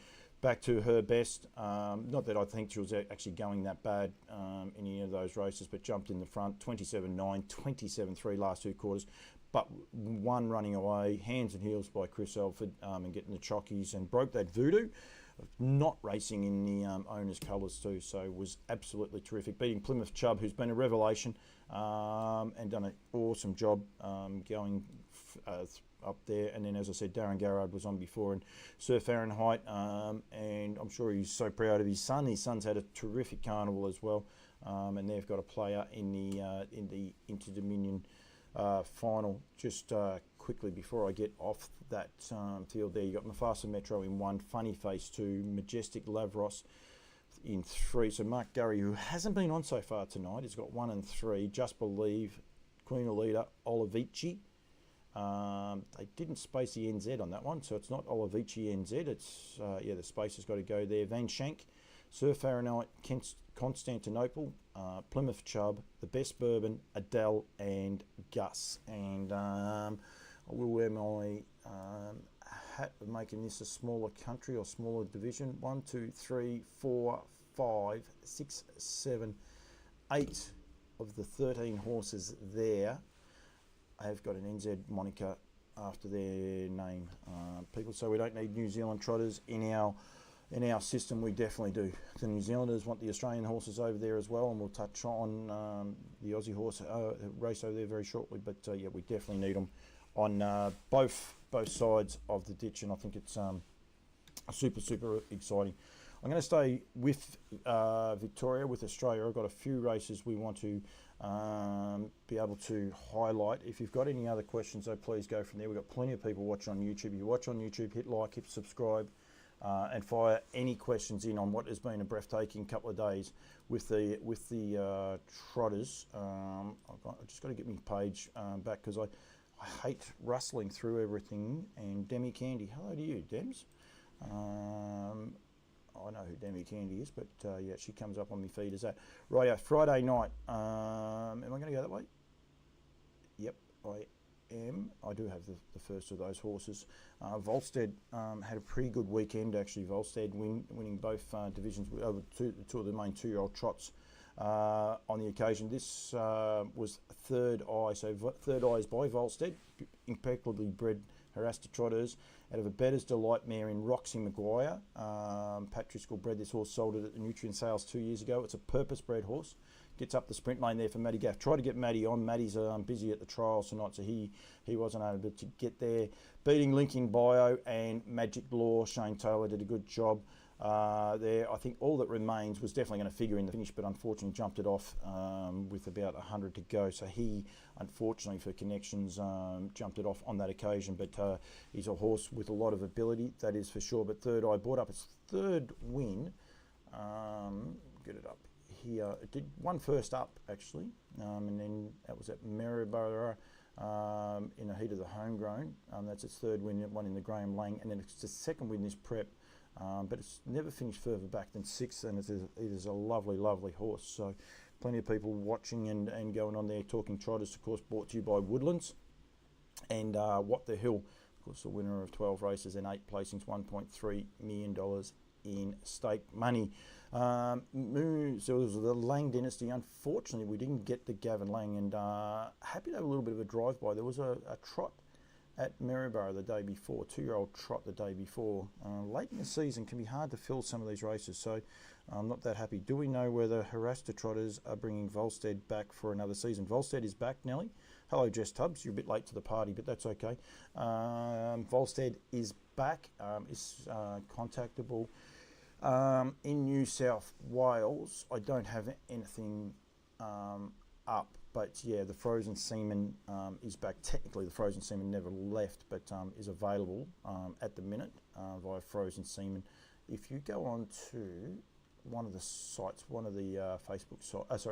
her best. Not that I think she was actually going that bad in any of those races, but jumped in the front, 27-9, 27-3 last 2 quarters. But one running away, hands and heels by Chris Elford, and getting the chockies, and broke that voodoo of not racing in the owner's colours too. So was absolutely terrific, beating Plymouth Chubb, who's been a revelation, and done an awesome job going up there. And then, as I said, Darren Garrard was on before, and Sir Fahrenheit, and I'm sure he's so proud of his son. His son's had a terrific carnival as well, and they've got a player in the Inter-Dominion final. Just quickly before I get off that field there, you got Mufasa Metro in 1, Funny Face 2, Majestic Lavros in 3. So Mark Gurry, who hasn't been on so far tonight, has got 1 and 3. Just Believe, Queen Alida, Olivici. They didn't space the NZ on that one, so it's not Olivici NZ. It's the space has got to go there. Van Shank, Sir Fahrenheit, Constantinople, Plymouth Chubb, The Best Bourbon, Adele, and Gus. And I will wear my hat of making this a smaller country or smaller division. 1, 2, 3, 4, 5, 6, 7, 8 of the 13 horses there have got an NZ moniker after their name. People say we don't need New Zealand trotters in our system. We definitely do. The New Zealanders want the Australian horses over there as well, and we'll touch on the Aussie horse race over there very shortly. But we definitely need them on both sides of the ditch, and I think it's super, super exciting. I'm going to stay with Victoria, with Australia. I've got a few races we want to be able to highlight. If you've got any other questions, though, please go from there. We've got plenty of people watching on YouTube. You watch on YouTube, hit like, hit subscribe, and fire any questions in on what has been a breathtaking couple of days with the Trotters. I've just got to get my page back, because I hate rustling through everything. And Demi Candy, hello to you, Dems. I know who Demi Candy is, but she comes up on my feed as that. Rightio, Friday night. Am I going to go that way? Yep, I I do have the first of those horses. Volstead had a pretty good weekend actually. Volstead winning both divisions over two of the main 2-year-old trots on the occasion. This was Third Eye, so Third Eye is by Volstead, impeccably bred harassed to Trotters, out of a Better's Delight mare in Roxy Maguire. Pat Driscoll bred this horse, sold it at the Nutrient Sales 2 years ago. It's a purpose-bred horse. Gets up the sprint lane there for Matty Gaff. Try to get Matty on. Matty's busy at the trials tonight, so he wasn't able to get there. Beating Linking Bio and Magic Law. Shane Taylor did a good job there. I think all that remains was definitely going to figure in the finish, but unfortunately jumped it off with about 100 to go. So he, unfortunately for connections, jumped it off on that occasion. But he's a horse with a lot of ability, that is for sure. But Third Eye brought up its third win. Get it up here. It did one first up actually, and then that was at Maryborough in the heat of the homegrown. That's its third win, one in the Graham Lang, and then it's the second win this prep. But it's never finished further back than 6th, and it is a lovely, lovely horse. So plenty of people watching and going on there. Talking Trotters, of course, brought to you by Woodlands. And What the Hill, of course, the winner of 12 races and 8 placings, $1.3 million in stake money. So it was the Lang dynasty. Unfortunately, we didn't get the Gavin Lang, and happy to have a little bit of a drive-by. There was a trot at Maryborough the day before, 2-year-old trot the day before. Late in the season can be hard to fill some of these races, so I'm not that happy. Do we know whether Harassed Trotters are bringing Volstead back for another season? Volstead is back, Nelly. Hello, Jess Tubbs. You're a bit late to the party, but that's okay. Volstead is back, is contactable. In New South Wales, I don't have anything up. But yeah, the Frozen Seaman is back. Technically, the Frozen Seaman never left, but is available at the minute via Frozen Seaman. If you go on to one of the sites, one of the Facebook sites,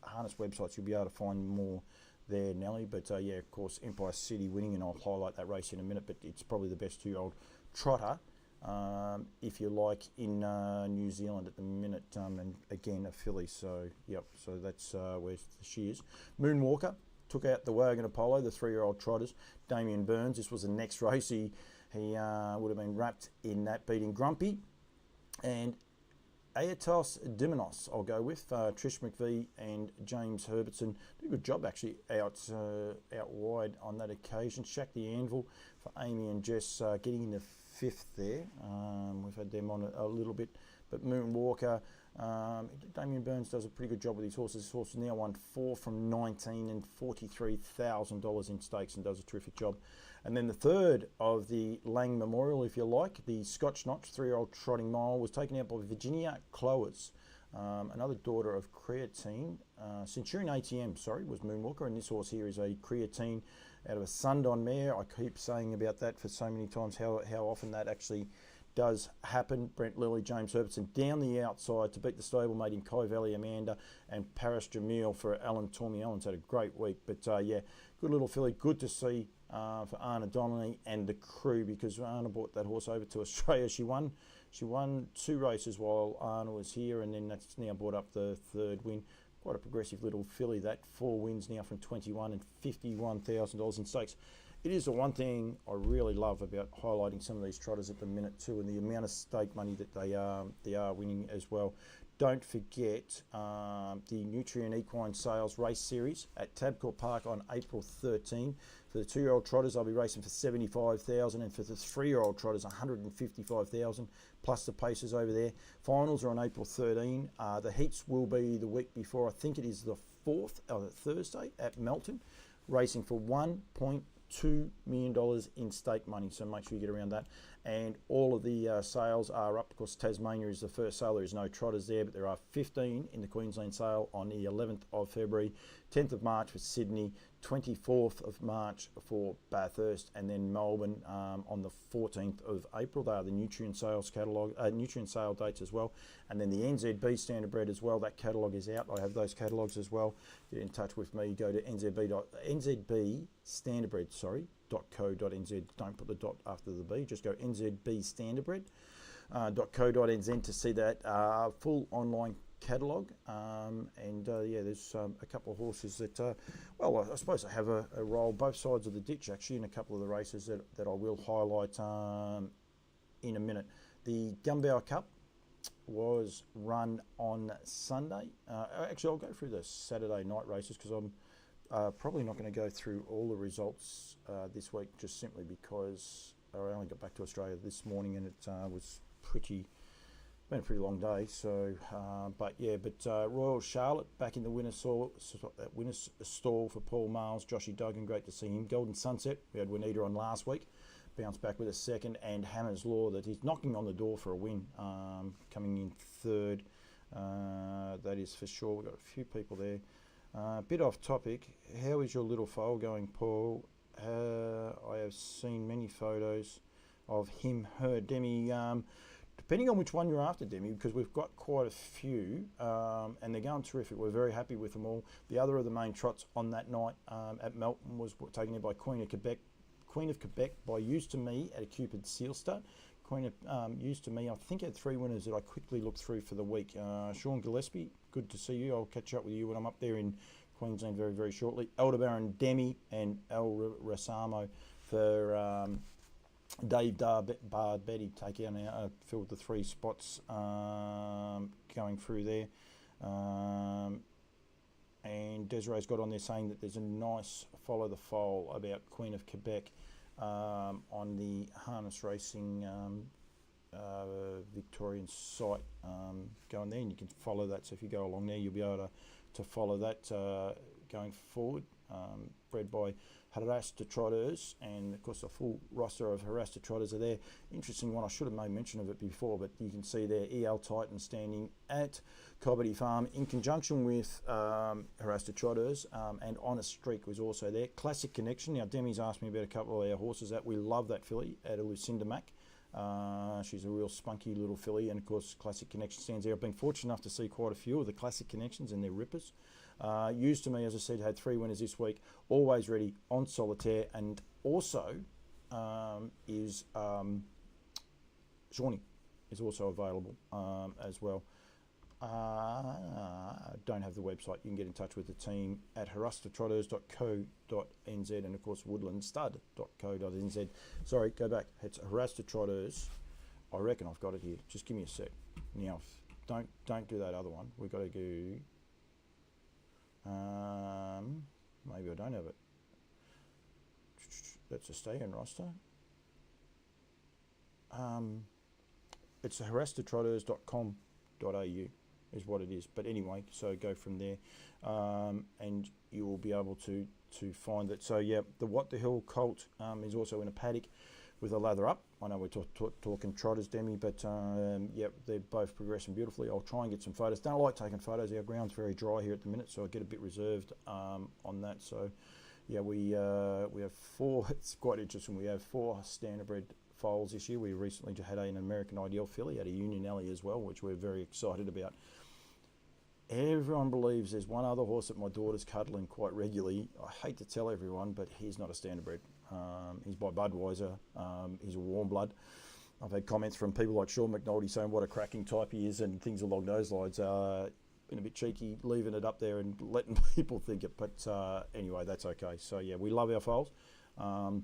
harness websites, you'll be able to find more there, Nelly. But yeah, of course, Empire City winning, and I'll highlight that race in a minute. But it's probably the best 2-year-old trotter, if you like, in New Zealand at the minute, and again a filly. So yep, so that's where she is. Moonwalker took out the Wagon Apollo, the 3-year-old Trotters. Damien Burns, this was the next race. He would have been wrapped in that, beating Grumpy. And Aetos Diminos, I'll go with. Trish McVie and James Herbertson did a good job actually out wide on that occasion. Shaq the Anvil for Amy and Jess getting into 5th there. We've had them on a little bit, but Moonwalker, Damien Burns does a pretty good job with his horses. This horse has now won 4 from 19 and $43,000 in stakes, and does a terrific job. And then the third of the Lang Memorial, if you like, the Scotch Notch 3-year-old trotting mile, was taken out by Virginia Cloas, another daughter of Creatine. Centurion ATM, was Moonwalker, and this horse here is a Creatine out of a Sundon mare. I keep saying about that for so many times, how often that actually does happen. Brent Lilly, James Herbertson down the outside to beat the stablemate in Kai Valley Amanda and Paris Jamil for Alan Tormey. Alan's had a great week, but yeah, good little filly. Good to see for Anna Donnelly and the crew, because Anna brought that horse over to Australia. She won 2 races while Anna was here, and then that's now brought up the 3rd win. Quite a progressive little filly, that. 4 wins now from 21 and $51,000 in stakes. It is the one thing I really love about highlighting some of these trotters at the minute too, and the amount of stake money that they are winning as well. Don't forget the Nutrient Equine Sales Race Series at Tabcorp Park on April 13. For the 2-year-old trotters, I'll be racing for $75,000, and for the 3-year-old trotters, $155,000 plus the paces over there. Finals are on April 13. The heats will be the week before. I think it is the 4th, Thursday at Melton, racing for $1.2 million in stake money, so make sure you get around that. And all of the sales are up. Of course, Tasmania is the first sale. There is no trotters there, but there are 15 in the Queensland sale on the 11th of February, 10th of March for Sydney, 24th of March for Bathurst, and then Melbourne on the 14th of April. They are the Nutrient Sales catalogue, Nutrient sale dates as well. And then the NZB Standardbred as well. That catalogue is out. I have those catalogues as well. Get in touch with me. Go to nzbstandardbred.co.nz. Don't put the dot after the B. Just go nzbstandardbred.co.nz to see that full online catalogue, and yeah, there's a couple of horses that, well, I suppose I have a role both sides of the ditch actually in a couple of the races that I will highlight in a minute. The Gumbauer Cup was run on Sunday. Actually, I'll go through the Saturday night races because I'm probably not going to go through all the results this week, just simply because I only got back to Australia this morning and it was been a pretty long day. So, but Royal Charlotte back in the winner's stall for Paul Miles, Joshy Duggan, great to see him. Golden Sunset, we had Juanita on last week, bounced back with a second, and Hammer's Law that he's knocking on the door for a win, coming in third. That is for sure. We've got a few people there. Bit off topic. How is your little foal going, Paul? I have seen many photos of him, her, Demi. Depending on which one you're after, Demi, because we've got quite a few, and they're going terrific. We're very happy with them all. The other of the main trots on that night at Melton was taken in by Queen of Quebec. Queen of Quebec by Used to Me at a Cupid Seal Stud. Queen of Used to Me, I think, had 3 winners that I quickly looked through for the week. Sean Gillespie, good to see you. I'll catch up with you when I'm up there in Queensland very, very shortly. Aldebaran Demi and El Rasamo for Dave Bard Betty take out filled the 3 spots going through there. And Desiree's got on there saying that there's a nice follow the foal about Queen of Quebec on the harness racing Victorian site going there, and you can follow that. So if you go along there, you'll be able to follow that going forward. Bred by Harassed Trotters, and of course a full roster of Harassed Trotters are there. Interesting one, I should have made mention of it before, but you can see there EL Titan standing at Cobbity Farm in conjunction with Harassed Trotters, and Honest Streak was also there. Classic Connection. Now Demi's asked me about a couple of our horses that we love that filly at a Lucinda Mac. She's a real spunky little filly, and of course Classic Connection stands there. I've been fortunate enough to see quite a few of the Classic Connections, and they're rippers. Used to Me, as I said, had 3 winners this week, always ready on solitaire, and also is Shawnee is also available as well. Don't have the website. You can get in touch with the team at harassatrotters.co.nz and of course woodlandstud.co.nz. Sorry, go back. It's Harassed Trotters. I reckon I've got it here. Just give me a sec. Now, don't do that other one. We've got to go. Maybe I don't have it. That's a stay-in roster. It's harassatrotters.com.au is what it is. But anyway, so go from there, and you will be able to find it. So yeah, the What the Hill colt is also in a paddock with a lather up. I know we're talking Trotters, Demi, but yeah, they're both progressing beautifully. I'll try and get some photos. Don't like taking photos. Our ground's very dry here at the minute, so I get a bit reserved on that. So yeah, we have 4. It's quite interesting. We have 4 standardbred foals this year. We recently had an American Ideal filly at a Union Alley as well, which we're very excited about. Everyone believes there's one other horse that my daughter's cuddling quite regularly. I hate to tell everyone, but he's not a standardbred. He's by Budweiser. He's a warm blood. I've had comments from people like Sean McNulty saying what a cracking type he is and things along those lines. Been a bit cheeky leaving it up there and letting people think it, but anyway, that's okay. So yeah, we love our foals.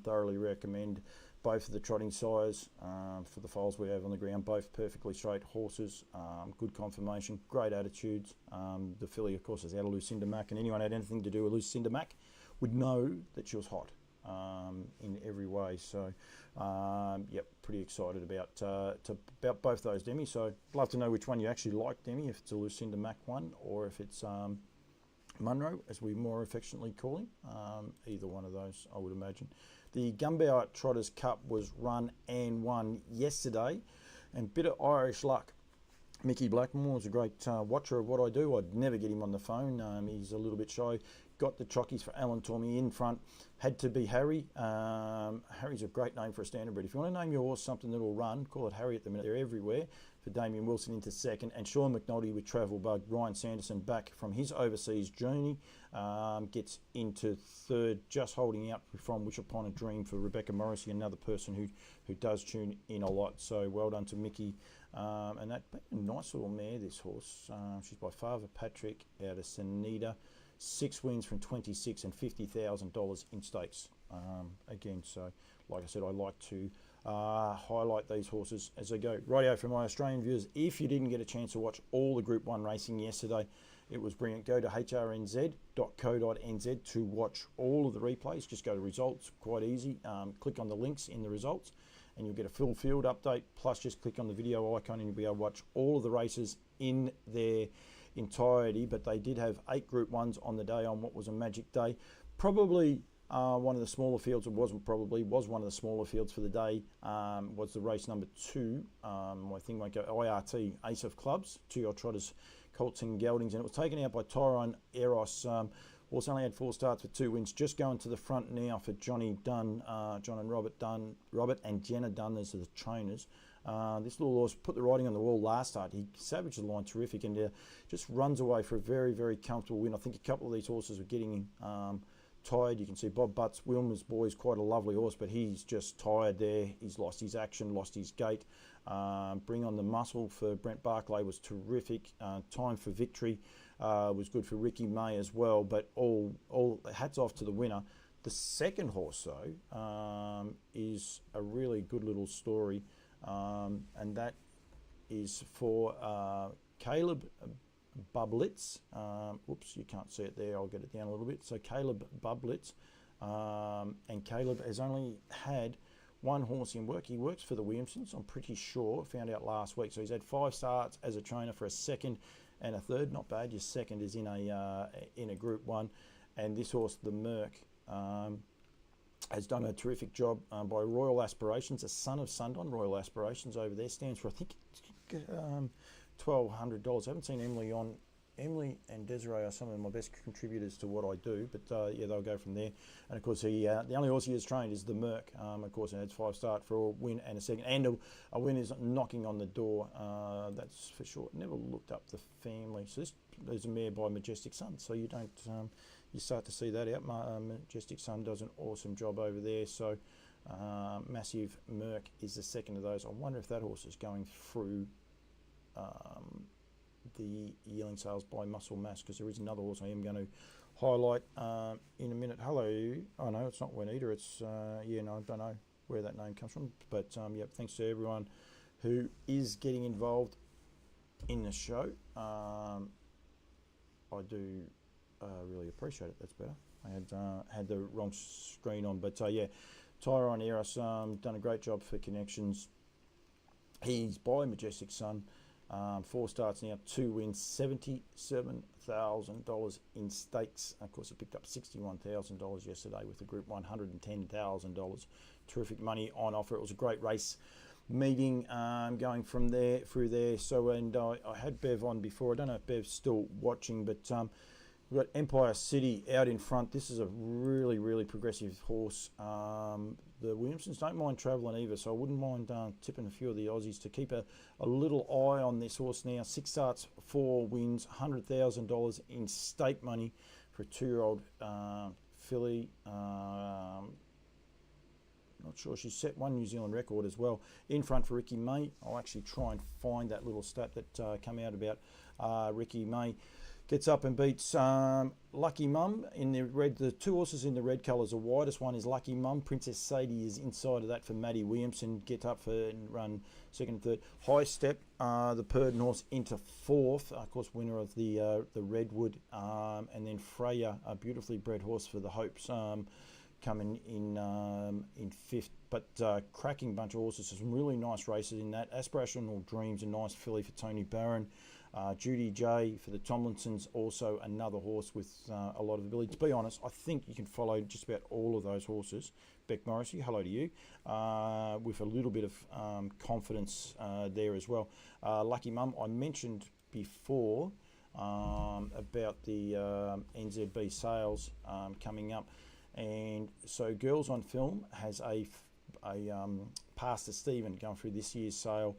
Thoroughly recommend both of the trotting sires for the foals we have on the ground. Both perfectly straight horses, good conformation, great attitudes. The filly, of course, is out of Lucinda Mac, and anyone had anything to do with Lucinda Mac would know that she was hot in every way. So, yep, pretty excited about both those, Demi. So, I'd love to know which one you actually like, Demi, if it's a Lucinda Mac one or if it's Munro, as we more affectionately call him. Either one of those, I would imagine. The Gumbauer Trotters Cup was run and won yesterday, and bit of Irish luck. Mickey Blackmore is a great watcher of what I do. I'd never get him on the phone. He's a little bit shy. Got the chockies for Alan Tormey in front. Had to be Harry. Harry's a great name for a standardbred. If you want to name your horse something that'll run, call it Harry at the minute. They're everywhere. For Damien Wilson into second, and Sean McNulty with Travel Bug. Ryan Sanderson back from his overseas journey gets into third, just holding out from Wish Upon a Dream for Rebecca Morrissey, another person who does tune in a lot. So well done to Mickey And that a nice little mare, this horse. She's by Father Patrick out of Sanita. 6 wins from 26 and $50,000 in stakes. Again, so like I said, I like to highlight these horses as they go. Rightio, for my Australian viewers, if you didn't get a chance to watch all the Group 1 racing yesterday, it was brilliant. Go to hrnz.co.nz to watch all of the replays. Just go to results, quite easy. Click on the links in the results and you'll get a full field update. Plus just click on the video icon and you'll be able to watch all of the races in their entirety. But they did have 8 Group 1s on the day, on what was a magic day. Probably one of the smaller fields, it wasn't probably, was one of the smaller fields for the day, was the race number 2. I think won't go, IRT, Ace of Clubs, 2-year-old Trotters, Colts and Geldings, and it was taken out by Tyrone Eros. Also only had 4 starts with 2 wins. Just going to the front now for Johnny Dunn, John and Robert and Jenna Dunn as the trainers. This little horse put the writing on the wall last start. He savaged the line terrific and just runs away for a very, very comfortable win. I think a couple of these horses were getting tired. You can see Bob Butts, Wilmer's boy, is quite a lovely horse, but he's just tired there. He's lost his action, lost his gait. Bring on the Muscle for Brent Barclay was terrific. Time for Victory was good for Ricky May as well, but all hats off to the winner. The second horse, though, is a really good little story, and that is for Caleb Bublitz. Oops, you can't see it there. I'll get it down a little bit. So Caleb Bublitz, and Caleb has only had 1 horse in work. He works for the Williamsons, I'm pretty sure. Found out last week. So he's had 5 starts as a trainer for a second and a third. Not bad. Your second is in a Group 1, and this horse, the Merc, has done a terrific job by Royal Aspirations, a son of Sundon. Royal Aspirations over there stands for, I think, $1,200. I haven't seen Emily on. Emily and Desiree are some of my best contributors to what I do, but yeah, they'll go from there. And of course, the only horse he has trained is the Merc. Of course, and it's 5 start for a win and a second, and a win is knocking on the door. That's for sure. Never looked up the family. So this is a mare by Majestic Sun. So you don't, you start to see that out. Majestic Sun does an awesome job over there. So Massive Merc is the second of those. I wonder if that horse is going through the yearling sales by Muscle Mass, because there is another horse I am going to highlight in a minute. Hello. Oh no, it's not Juanita. It's yeah, no, I don't know where that name comes from, but yeah, thanks to everyone who is getting involved in the show. I do really appreciate it. That's better. I had the wrong screen on, but yeah, Tyrone Eros done a great job for connections. He's by Majestic Sun. 4 starts now, 2 wins, $77,000 in stakes. Of course, he picked up $61,000 yesterday with the Group 1, $110,000. Terrific money on offer. It was a great race meeting going from there through there. So, and I had Bev on before. I don't know if Bev's still watching, but we've got Empire City out in front. This is a really, really progressive horse. The Williamsons don't mind travelling either, so I wouldn't mind tipping a few of the Aussies to keep a little eye on this horse now. 6 starts, 4 wins, $100,000 in stake money for a 2-year-old filly. Not sure. She set 1 New Zealand record as well. In front for Ricky May. I'll actually try and find that little stat that came out about Ricky May. Gets up and beats Lucky Mum in the red. The 2 horses in the red colours, the widest one is Lucky Mum. Princess Sadie is inside of that for Maddie Williamson. Get up for and run 2nd and 3rd. High Step, the Purden horse, into 4th. Of course, winner of the Redwood. And then Freya, a beautifully bred horse for the Hopes, coming in 5th. But cracking bunch of horses. Some really nice races in that. Aspirational Dreams, a nice filly for Tony Barron. Judy J for the Tomlinsons, also another horse with a lot of ability. To be honest, I think you can follow just about all of those horses. Beck Morrissey, hello to you, with a little bit of confidence there as well. Lucky Mum, I mentioned before about the NZB sales coming up, and so Girls on Film has a Pastor Stephen going through this year's sale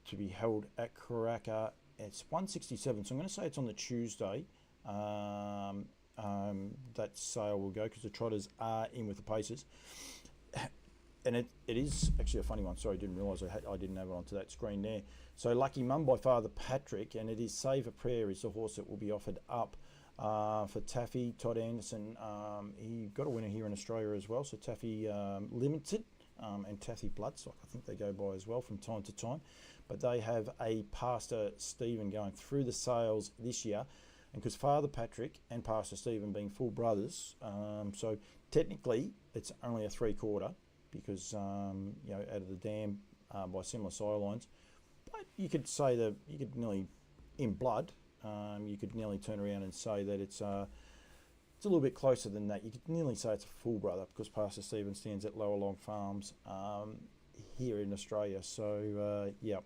to be held at Karaka. It's 167, so I'm going to say it's on the Tuesday. That sale will go because the Trotters are in with the Pacers. and it is actually a funny one. Sorry, I didn't realise I didn't have it onto that screen there. So Lucky Mum by Father Patrick, and it is Save a Prayer is the horse that will be offered up for Taffy, Todd Anderson. He got a winner here in Australia as well. So Taffy Limited and Taffy Bloodstock, I think they go by as well from time to time. But they have a Pastor Stephen going through the sales this year. And because Father Patrick and Pastor Stephen being full brothers, so technically it's only a 3/4 because, you know, out of the dam by similar sire lines. But you could say that you could nearly, in blood, you could nearly turn around and say that it's a little bit closer than that. You could nearly say it's a full brother because Pastor Stephen stands at Lower Long Farms here in Australia. So, yeah,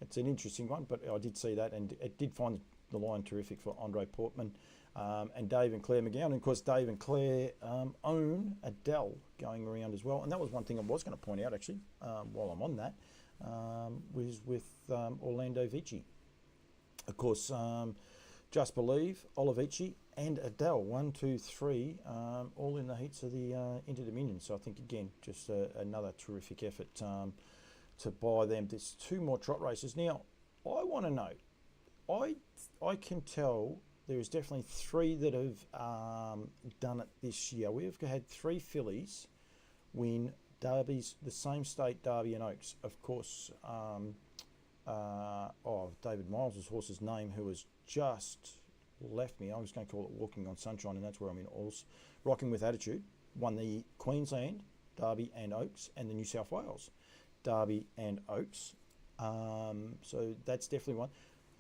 it's an interesting one, but I did see that, and it did find the line terrific for Andre Portman and Dave and Claire McGowan. And of course, Dave and Claire own Adele going around as well. And that was one thing I was going to point out, actually, while I'm on that, was with Orlando Vici. Of course, Just Believe, Olivici, and Adele, 1, 2, 3, all in the heats of the Inter-Dominion. So I think, again, just another terrific effort to buy them. There's 2 more trot races. Now, I want to know, I can tell there is definitely 3 that have done it this year. We've had 3 fillies win derbies, the same state Derby and Oaks. Of course, David Miles' horse's name, who has just left me. I was going to call it Walking on Sunshine, and that's where I'm in Alls. Rocking with Attitude won the Queensland Derby and Oaks and the New South Wales Derby and Oaks. So that's definitely one.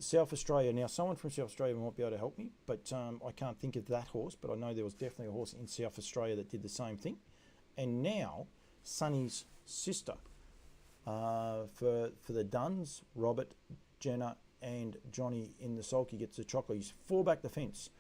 South Australia. Now, someone from South Australia might be able to help me, but I can't think of that horse, but I know there was definitely a horse in South Australia that did the same thing. And now, Sonny's sister for the Duns, Robert, Jenna and Johnny in the sulky gets the chocolate. He's 4 back the fence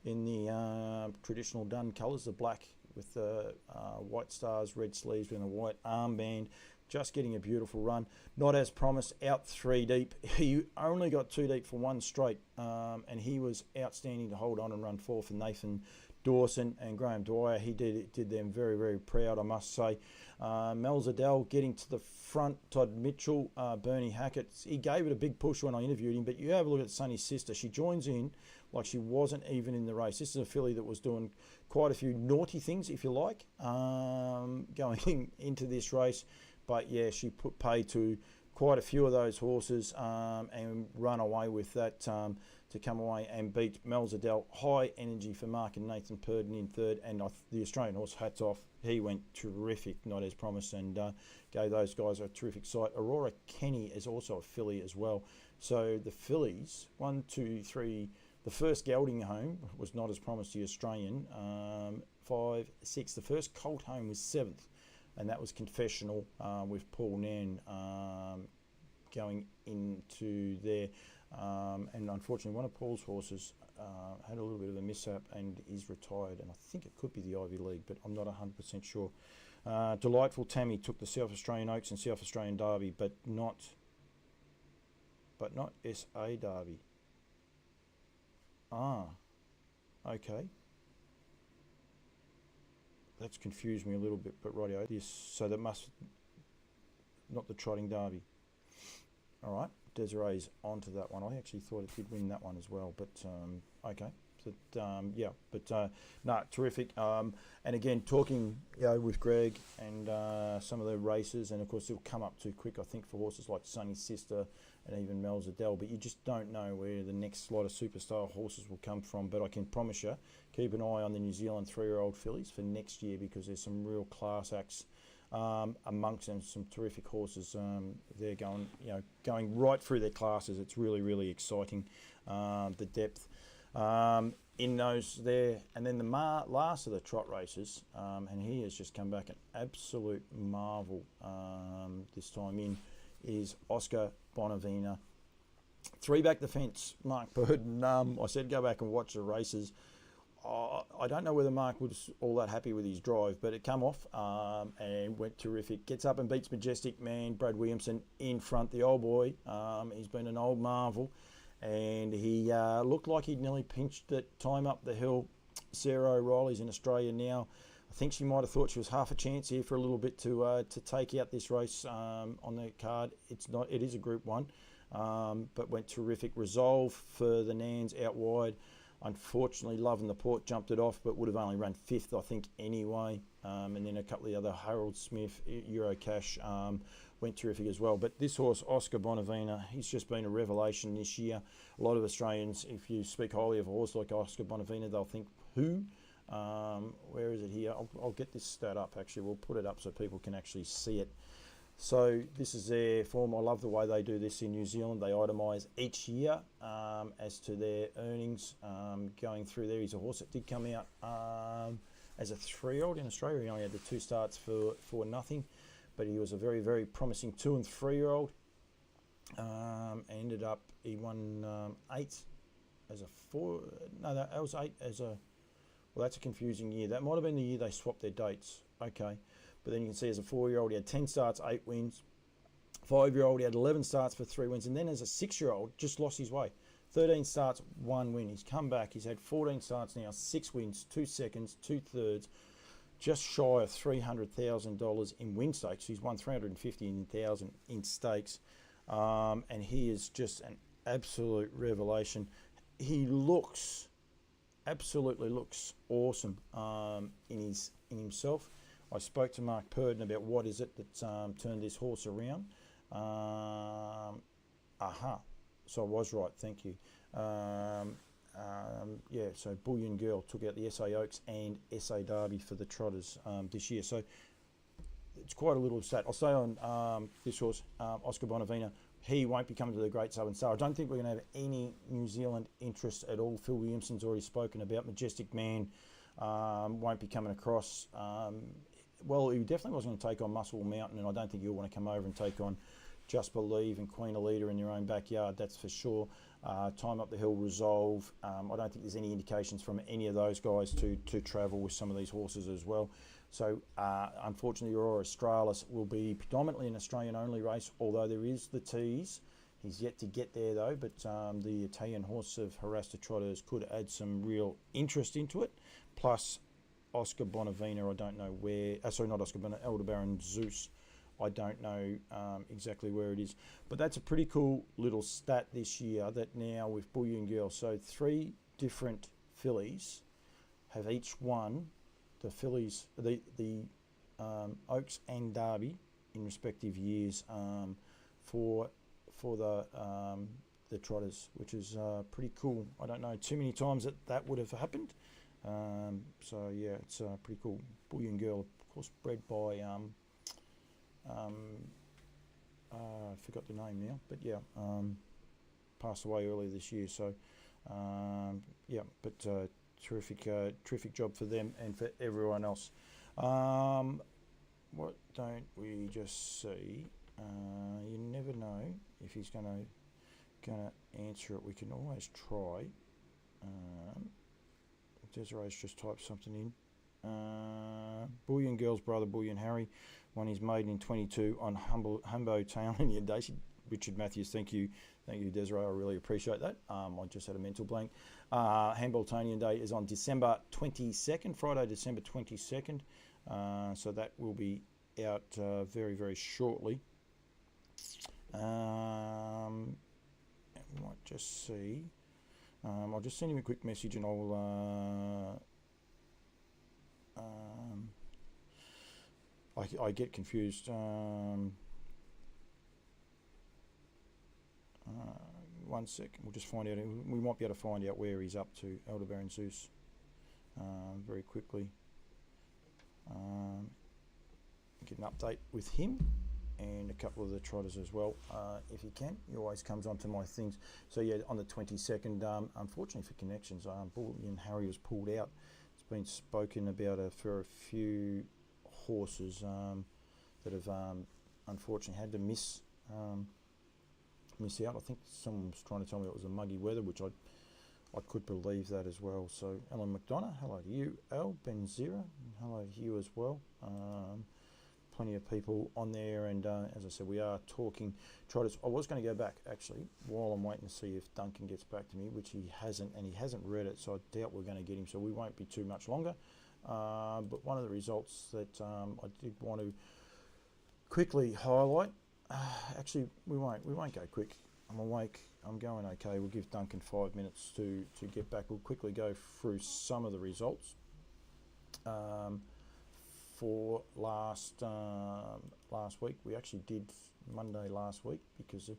in the traditional Dun colours, the black with the white stars, red sleeves with a white armband. Just getting a beautiful run. Not as promised, out 3 deep. He only got 2 deep for 1 straight, and he was outstanding to hold on and run 4 for Nathan Dawson and Graham Dwyer. He did them very, very proud, I must say. Mel Zadell getting to the front. Todd Mitchell, Bernie Hackett. He gave it a big push when I interviewed him, but you have a look at Sonny's sister. She joins in like she wasn't even in the race. This is a filly that was doing quite a few naughty things, if you like, going into this race. But yeah, she put pay to quite a few of those horses and run away with that to come away and beat Mel Zadell. High energy for Mark and Nathan Purden in 3rd, and the Australian horse, hats off. He went terrific, not as promised, and gave those guys a terrific sight. Aurora Kenny is also a filly as well. So the fillies, 1, 2, 3. The first gelding home was not as promised, the Australian. 5, 6. The first colt home was 7th. And that was Confessional with Paul Nan going into there. And unfortunately, one of Paul's horses had a little bit of a mishap and is retired. And I think it could be the Ivy League, but I'm not 100% sure. Delightful Tammy took the South Australian Oaks and South Australian Derby, but not SA Derby. Okay. That's confused me a little bit, but rightio. So that must not the Trotting Derby. All right, Desiree's onto that one. I actually thought it did win that one as well, but okay. So yeah, but no, terrific. And again, talking with Greg and some of the races, and of course it'll come up too quick, I think, for horses like Sonny's sister and even Mel Zadell. But you just don't know where the next lot of superstar horses will come from. But I can promise you, keep an eye on the New Zealand 3-year-old fillies for next year, because there's some real class acts amongst them, some terrific horses. They're going right through their classes. It's really, really exciting, the depth in those there. And then the last of the trot races, and he has just come back an absolute marvel this time in, is Oscar Bonavina. 3 back the fence, Mark Burden. I said go back and watch the races. I don't know whether Mark was all that happy with his drive, but it come off and went terrific. Gets up and beats Majestic Man, Brad Williamson in front. The old boy, he's been an old marvel, and he looked like he'd nearly pinched it. Time up the hill. Sarah O'Reilly's in Australia now. I think she might have thought she was half a chance here for a little bit to take out this race on the card. It's not. It is a Group 1, but went terrific. Resolve for the Nans out wide. Unfortunately, Love and the Port jumped it off, but would have only run 5th, I think, anyway. And then a couple of the other, Harold Smith, Eurocash, went terrific as well. But this horse, Oscar Bonavina, he's just been a revelation this year. A lot of Australians, if you speak highly of a horse like Oscar Bonavina, they'll think, who? Where is it here? I'll get this stat up, actually. We'll put it up so people can actually see it. So this is their form. I love the way they do this in New Zealand. They itemise each year as to their earnings going through there. He's a horse that did come out as a 3-year-old in Australia. He only had the 2 starts for nothing, but he was a very, very promising 2- and 3-year-old. Ended up, he won 8 as a 4. No, that was 8 as a. Well, that's a confusing year. That might have been the year they swapped their dates. Okay. But then you can see as a 4-year-old, he had 10 starts, 8 wins. 5-year-old, he had 11 starts for 3 wins. And then as a 6-year-old, just lost his way. 13 starts, 1 win. He's come back. He's had 14 starts now, 6 wins, 2 seconds, 2 thirds. Just shy of $300,000 in win stakes. He's won $350,000 in stakes. And he is just an absolute revelation. He absolutely looks awesome in himself. I spoke to Mark Purdon about what is it that's turned this horse around. So I was right, thank you. Yeah, so Bullion Girl took out the SA Oaks and SA Derby for the Trotters this year. So it's quite a little stat. I'll say on this horse, Oscar Bonavina, he won't be coming to the Great Southern Star. I don't think we're going to have any New Zealand interest at all. Phil Williamson's already spoken about Majestic Man. Won't be coming across. Well, he definitely wasn't going to take on Muscle Mountain, and I don't think he'll want to come over and take on Just Believe and Queen Alida in their own backyard, that's for sure. Time Up the Hill, Resolve. I don't think there's any indications from any of those guys to travel with some of these horses as well. So, unfortunately, Aurora Australis will be predominantly an Australian-only race, although there is the tease. He's yet to get there, though, but the Italian horse of Harasta Trotters could add some real interest into it. Plus, Oscar Bonavina, I don't know where... sorry, not Oscar Bonavina, Aldebaran Zeus. I don't know exactly where it is. But that's a pretty cool little stat this year that now with Bullion Girl. So 3 different fillies have each won the fillies, the Oaks and Derby in respective years for the Trotters, which is pretty cool. I don't know too many times that would have happened. So yeah, it's pretty cool. Bullion Girl, of course, bred by I forgot the name now, but yeah, passed away earlier this year. So yeah, but terrific job for them and for everyone else. What don't we just see? You never know if he's gonna answer it. We can always try. Desiree's just typed something in. Bullion Girl's brother, Bullion Harry, won his maiden in 22 on Humbo-Town Day. Richard Matthews, thank you, Desiree. I really appreciate that. I just had a mental blank. Hamiltonian Day is on December 22nd, Friday, December 22nd. So that will be out very, very shortly. We might just see. I'll just send him a quick message and I'll. I get confused. 1 second, we'll just find out. We might be able to find out where he's up to, Aldebaran Zeus, very quickly. Get an update with him and a couple of the Trotters as well, if you can. He always comes onto my things. So yeah, on the 22nd, unfortunately for connections, Bullion Harry was pulled out. It's been spoken about for a few horses that have unfortunately had to miss out. I think someone was trying to tell me it was a muggy weather, which I could believe that as well. So Alan McDonough, hello to you. Al Benzira, hello to you as well. Plenty of people on there, and as I said, we are talking Trotters. I was going to go back actually while I'm waiting to see if Duncan gets back to me, which he hasn't, and he hasn't read it, so I doubt we're going to get him. So we won't be too much longer. But one of the results that I did want to quickly highlight, actually we won't go quick. I'm awake, I'm going okay. We'll give Duncan 5 minutes to get back. We'll quickly go through some of the results for last week. We actually did Monday last week because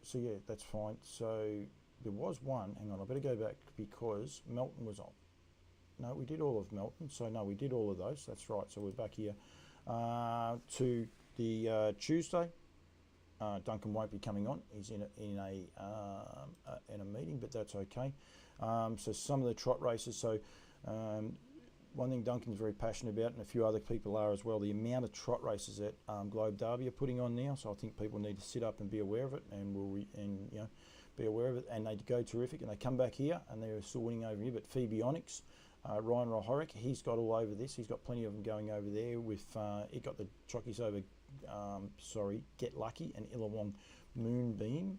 so yeah, that's fine. So there was one, hang on, I better go back because Melton was on. No, we did all of Melton, so no, we did all of those, that's right. So we're back here to the Tuesday. Duncan won't be coming on. He's in a meeting, but that's okay. So some of the trot races. So one thing Duncan's very passionate about, and a few other people are as well, the amount of trot races that Globe Derby are putting on now. So I think people need to sit up and be aware of it, and be aware of it. And they go terrific, and they come back here, and they're still winning over here. But Phoebe Onyx, Ryan Rohoric, he's got all over this. He's got plenty of them going over there. With he got the chockies over. Get Lucky and Illawong Moonbeam.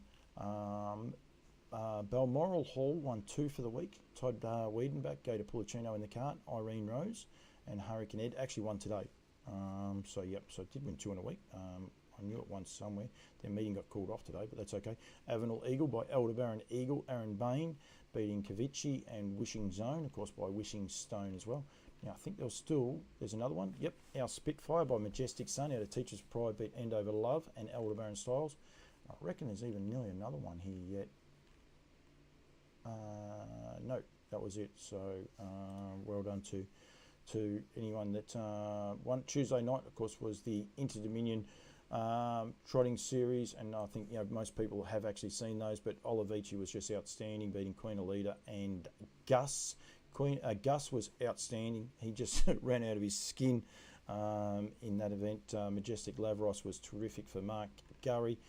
Balmoral Hall won 2 for the week. Todd Wiedenbach, Gator Pulicino in the cart. Irene Rose and Hurricane Ed actually won today. So it did win 2 in a week. I knew it once somewhere. Their meeting got called off today, but that's okay. Avenel Eagle by Elder Baron Eagle. Aaron Bain beating Kavici and Wishing Zone, of course, by Wishing Stone as well. Now, I think there's another one. Yep, Our Spitfire by Majestic Sun out of Teacher's Pride beat End Over Love and Elder Baron Styles. I reckon there's even nearly another one here yet. No, that was it. So well done to anyone that won. Tuesday night, of course, was the Inter-Dominion trotting series, and I think most people have actually seen those, but Olivici was just outstanding, beating Queen Alida and Gus. Gus was outstanding. He just ran out of his skin in that event. Majestic Lavros was terrific for Mark Gurry.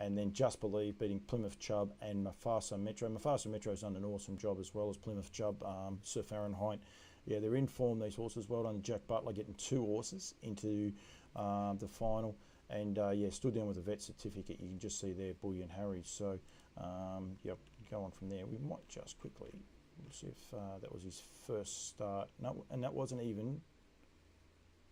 And then Just Believe beating Plymouth Chubb and Mufasa Metro. Mufasa Metro's done an awesome job as well as Plymouth Chubb. Sir Fahrenheit. Yeah, they're in form, these horses. Well done, Jack Butler, getting 2 horses into the final. And stood down with a vet certificate. You can just see there, Bullion Harry. So, go on from there. We might just quickly see if that was his first start. No, and that wasn't even...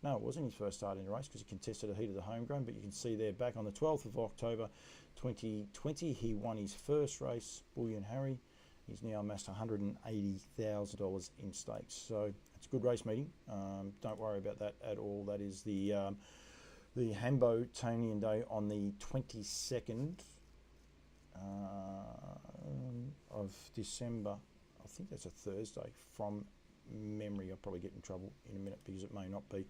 No, it wasn't his first start in the race because he contested a heat of the homegrown, but you can see there back on the 12th of October 2020, he won his first race, Bullion Harry. He's now amassed $180,000 in stakes. So it's a good race meeting. Don't worry about that at all. That is the Hambotonian Day on the 22nd of December. I think that's a Thursday from memory. I'll probably get in trouble in a minute because it may not be.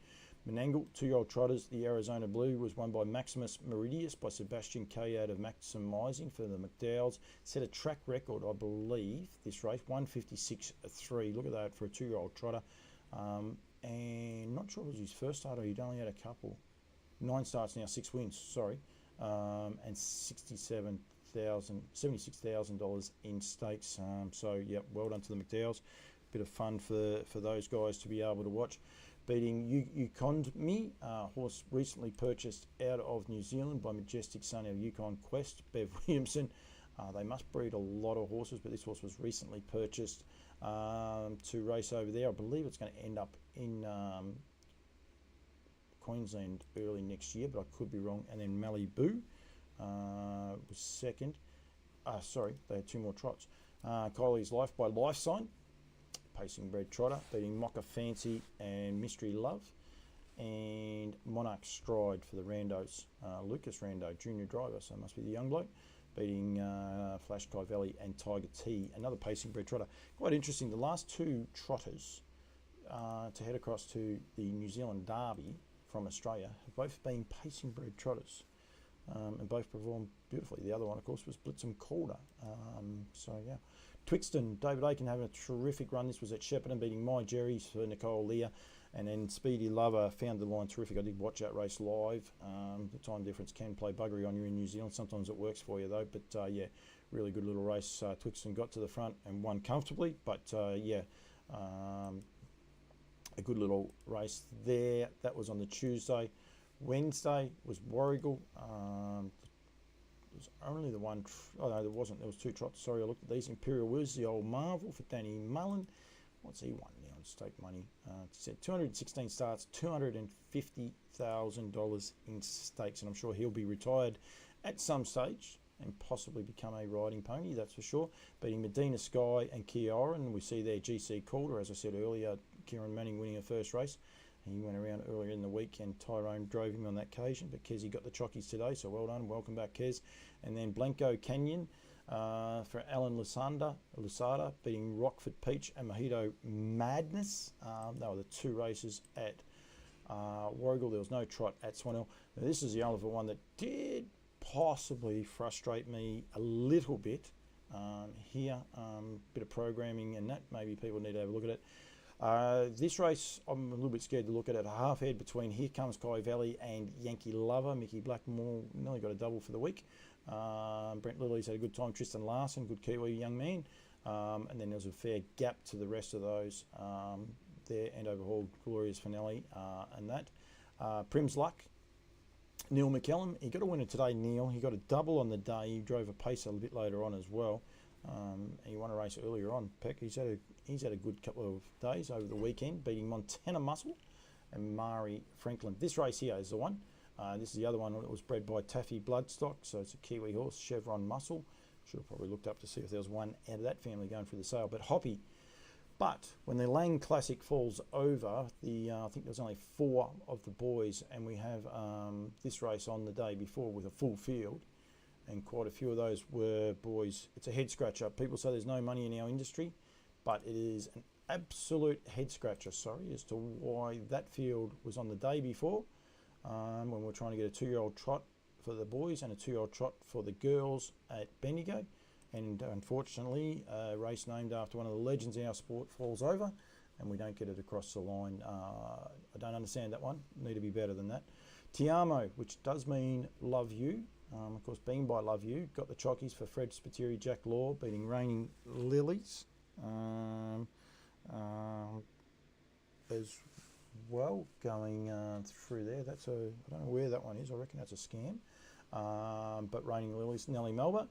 Menangle, 2-year-old Trotters. The Arizona Blue was won by Maximus Meridius by Sebastian K out of Maximizing for the McDowells. Set a track record, I believe, this race, 156.3. Look at that for a 2-year-old Trotter. And not sure it was his first start or he'd only had a couple. 9 starts now, 6 wins, sorry. And $76,000 in stakes. Well done to the McDowells. Bit of fun for those guys to be able to watch. Beating Yukon Me, horse recently purchased out of New Zealand by Majestic Sun of Yukon Quest, Bev Williamson. They must breed a lot of horses, but this horse was recently purchased to race over there. I believe it's going to end up in Queensland early next year, but I could be wrong. And then Malibu was second. They had 2 more trots. Kylie's Life by Life Sign, pacing bred trotter, beating Mocha Fancy and Mystery Love, and Monarch Stride for the randos. Lucas Rando, junior driver, so must be the young bloke, beating Flash Kyvelli and Tiger T, another pacing bred trotter. Quite interesting, the last 2 trotters to head across to the New Zealand Derby from Australia have both been pacing bred trotters. And both performed beautifully. The other one, of course, was Blitzum Calder. Twixton, David Aiken having a terrific run. This was at Shepparton, beating My Jerry's for Nicole Lear. And then Speedy Lover found the line terrific. I did watch that race live. The time difference can play buggery on you in New Zealand. Sometimes it works for you, though. But, really good little race. Twixton got to the front and won comfortably. But, a good little race there. That was on the Tuesday. Wednesday was Warrigal. There was only the one. Oh no, there wasn't. There was 2 trots. Sorry, I looked at these. Imperial Wiz, the old marvel for Danny Mullen, what's he won now in stake money? It said 216 starts, $250,000 in stakes, and I'm sure he'll be retired at some stage and possibly become a riding pony, that's for sure. Beating Medina Sky and Kioran. We see there GC Calder, as I said earlier, Kieran Manning winning a first race. He went around earlier in the week and Tyrone drove him on that occasion, but Kezi got the chockies today, so well done. Welcome back, Kez. And then Blanco Canyon for Alan Lusada, beating Rockford Peach and Mojito Madness. They were the two races at Warragul. There was no trot at Swan Hill. Now, this is the other one that did possibly frustrate me a little bit here. Bit of programming and that, maybe people need to have a look at it. This race, I'm a little bit scared to look at it. Half head between Here Comes Kai Valley and Yankee Lover. Mickey Blackmore nearly got a double for the week. Brent Lilly's had a good time. Tristan Larson, good Kiwi young man. And then there was a fair gap to the rest of those there, and overhauled Glorious Finale and that. Prim's Luck. Neil McCallum, he got a winner today, Neil. He got a double on the day. He drove a pace a bit later on as well. He won a race earlier on. Peck, he's had a good couple of days over the weekend, beating Montana Muscle and Mari Franklin. This race here is the one. This is the other one that was bred by Taffy Bloodstock, so it's a Kiwi horse, Chevron Muscle. Should have probably looked up to see if there was one out of that family going for the sale, but Hoppy. But when the Lang Classic falls over, I think there's only 4 of the boys, and we have this race on the day before with a full field, and quite a few of those were boys. It's a head scratcher. People say there's no money in our industry, but it is an absolute head scratcher, as to why that field was on the day before, when we're trying to get a 2-year-old trot for the boys and a 2-year-old trot for the girls at Bendigo. And unfortunately, a race named after one of the legends in our sport falls over and we don't get it across the line. I don't understand that one. Need to be better than that. Tiamo, which does mean love you. Of course, being by love you, got the chockies for Fred Spiteri, Jack Law, beating Raining Lilies as well, going through there. I don't know where that one is. I reckon that's a scam. But Raining Lilies, Nellie Melba,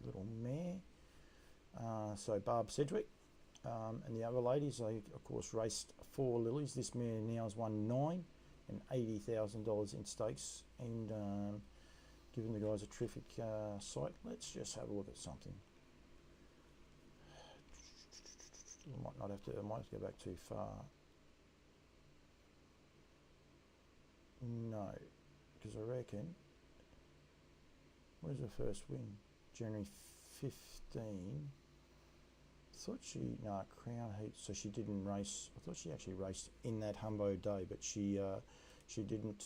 little mare. So Barb Sedgwick, and the other ladies, they of course raced 4 Lilies. This mare now has won 9 and $80,000 in stakes, and giving the guys a terrific sight. Let's just have a look at something. I might have to go back too far. No, because I reckon, where's her first win? January 15. Crown Heat, so she didn't race. I thought she actually raced in that Humbo day, but she didn't.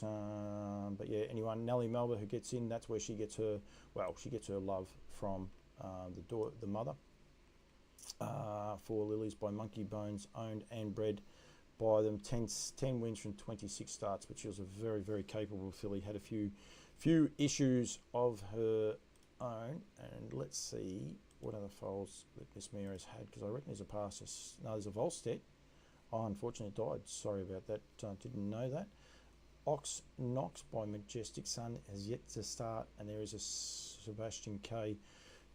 But yeah, anyone, Nellie Melba, who gets in, that's where she gets her, love from the mother. 4 Lilies by Monkey Bones, owned and bred by them. 10 wins from 26 starts, but she was a very, very capable filly. Had a few issues of her own, and let's see what other foals that this mare has had, because I reckon there's a passer. No, there's a Volstead. Oh, unfortunately it died. Sorry about that. Didn't know that. Ox Knox by Majestic Sun has yet to start, and there is a Sebastian K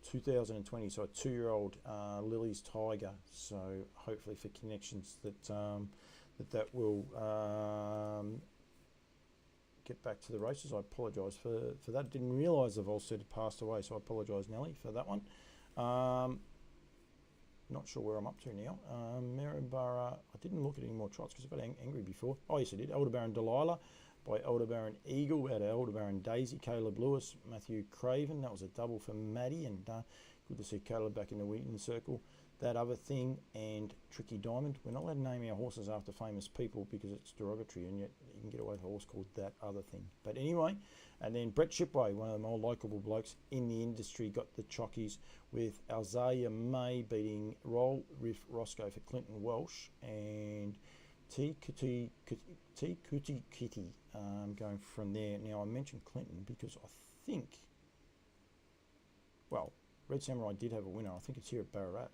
2020, so a 2-year-old Lily's Tiger. So hopefully for connections that will get back to the races. I apologise for that. Didn't realise the Volstead had passed away, so I apologise, Nelly, for that one. Not sure where I'm up to now. Maryborough, I didn't look at any more trots because I got angry before. Oh yes I did. Elderbaron Delilah by Elderbaron Eagle, out of Elderbaron Daisy, Caleb Lewis, Matthew Craven. That was a double for Maddie, and good to see Caleb back in the winning circle. That Other Thing and Tricky Diamond. We're not allowed to name our horses after famous people because it's derogatory, and yet you can get away with a horse called That Other Thing. But anyway, and then Brett Shipway, one of the more likeable blokes in the industry, got the chockies with Alzaia May beating Roll Riff Roscoe for Clinton Welsh, and T Kuti Kitty going from there. Now I mentioned Clinton because I think, well, Red Samurai did have a winner. I think it's here at Ballarat,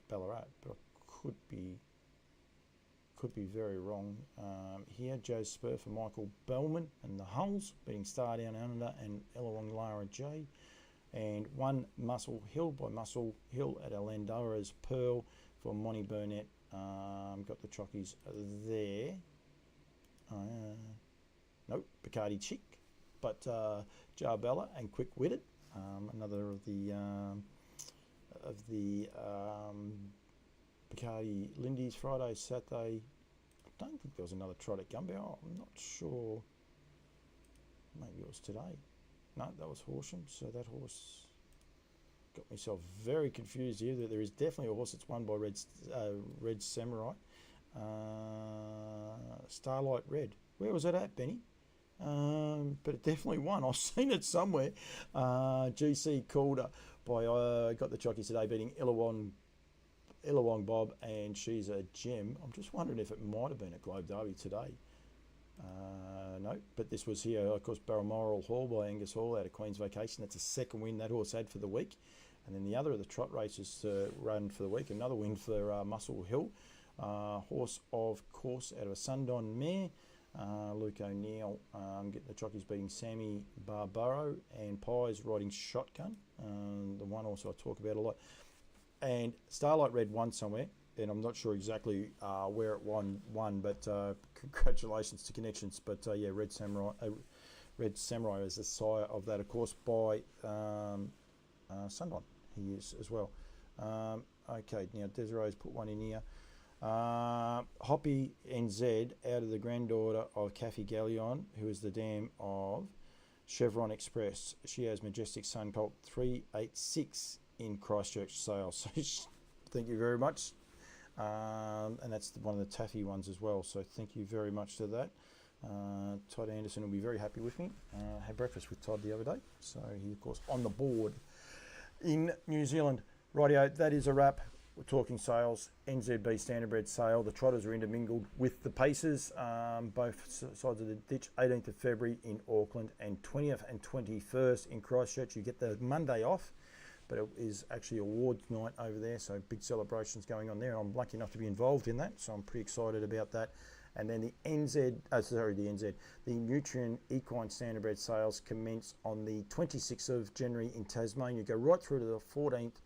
but I could be very wrong. Here, Joe Spur for Michael Bellman and the Hulls, beating Star Down Under and Ellawong Lara J. And 1 Muscle Hill by Muscle Hill at Alandora's Pearl, for Monty Burnett. Got the chockies there. Nope, Bacardi Chick, but Jarbella and Quick Witted, another of the Bacardi Lindy's Friday, Saturday. I don't think there was another trot at Gumbel. I'm not sure. Maybe it was today. No, that was Horsham. So that horse got myself very confused here. There is definitely a horse that's won by Red Samurai. Starlight Red. Where was it at, Benny? But it definitely won. I've seen it somewhere. GC Calder by got the jockeys today beating Illawong Bob, and she's a gem. I'm just wondering if it might have been at Globe Derby today. No, but this was here, of course, Balmoral Hall by Angus Hall out of Queen's Vacation. That's a second win that horse had for the week. And then the other of the trot races run for the week, another win for Muscle Hill. Horse, of course, out of a Sundon mare. Luke O'Neill getting the jockeys beating Sammy Barbaro, and Pies riding Shotgun. The one also I talk about a lot. And Starlight Red won somewhere, and I'm not sure exactly where it won, but congratulations to Connections. But yeah, Red Samurai is the sire of that, of course, by Sundon. He is as well. Okay, now Desiree's put one in here. Hoppy NZ out of the granddaughter of Kathy Gallion, who is the dam of Chevron Express. She has Majestic Sun Colt 386 in Christchurch sales. So thank you very much. And that's one of the Taffy ones as well. So thank you very much to that. Todd Anderson will be very happy with me. Had breakfast with Todd the other day. So he, of course, on the board in New Zealand. Rightio, that is a wrap. We're talking sales. NZB Standardbred sale. The Trotters are intermingled with the Pacers, both sides of the ditch. 18th of February in Auckland and 20th and 21st in Christchurch. You get the Monday off, but it is actually awards night over there, so big celebrations going on there. I'm lucky enough to be involved in that, so I'm pretty excited about that. And then the Nutrien Equine Standardbred sales commence on the 26th of January in Tasmania. Go right through to the 14th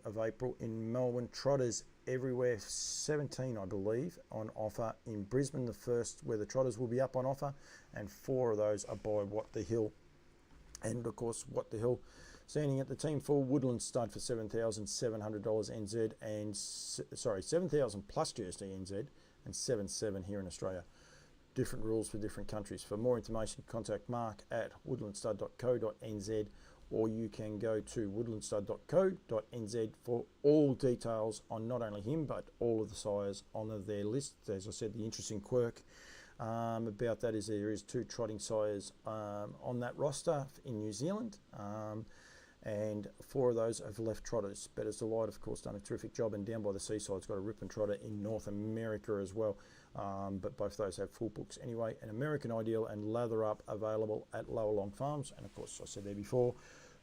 of April in Melbourne. Trotters everywhere, 17 I believe on offer. In Brisbane, the first where the Trotters will be up on offer, and 4 of those are by What the Hill. And of course, What the Hill standing at the team for Woodland Stud for $7,700 NZ, and $7,000 plus GST NZ, and 7,700 here in Australia. Different rules for different countries. For more information, contact Mark at woodlandstud.co.nz, or you can go to woodlandstud.co.nz for all details on not only him but all of the sires on their list. As I said, the interesting quirk about that is there is 2 trotting sires on that roster in New Zealand, and 4 of those have left Trotters. Bettor's Delight, of course, done a terrific job, and Down by the Seaside's got a Rip and Trotter in North America as well, but both those have full books anyway. An American Ideal and Lather Up available at Lower Long Farms, and of course I said there before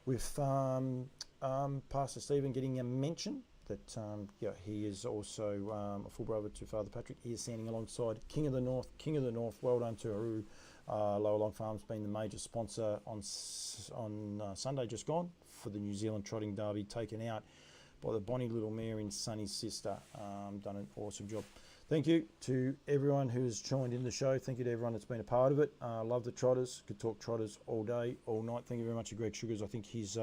with Pastor Stephen getting a mention that he is also a full brother to Father Patrick. He is standing alongside King of the North. Well done to Haru. Lower Long Farms being the major sponsor on Sunday just gone for the New Zealand Trotting Derby, taken out by the Bonnie Little Mare in Sunny's sister. Done an awesome job. Thank you to everyone who's joined in the show. Thank you to everyone that's been a part of it. Love the Trotters. Could talk Trotters all day, all night. Thank you very much to Greg Sugars. I think his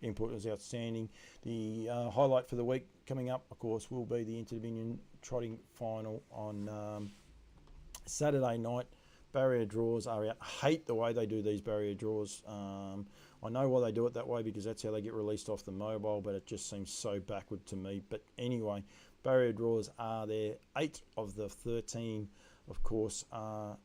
input was outstanding. The highlight for the week coming up, of course, will be the Inter-Dominion Trotting Final on Saturday night. Barrier draws are out. I hate the way they do these barrier draws. I know why they do it that way, because that's how they get released off the mobile, but it just seems so backward to me. But anyway, barrier draws are there. 8 of the 13, of course, have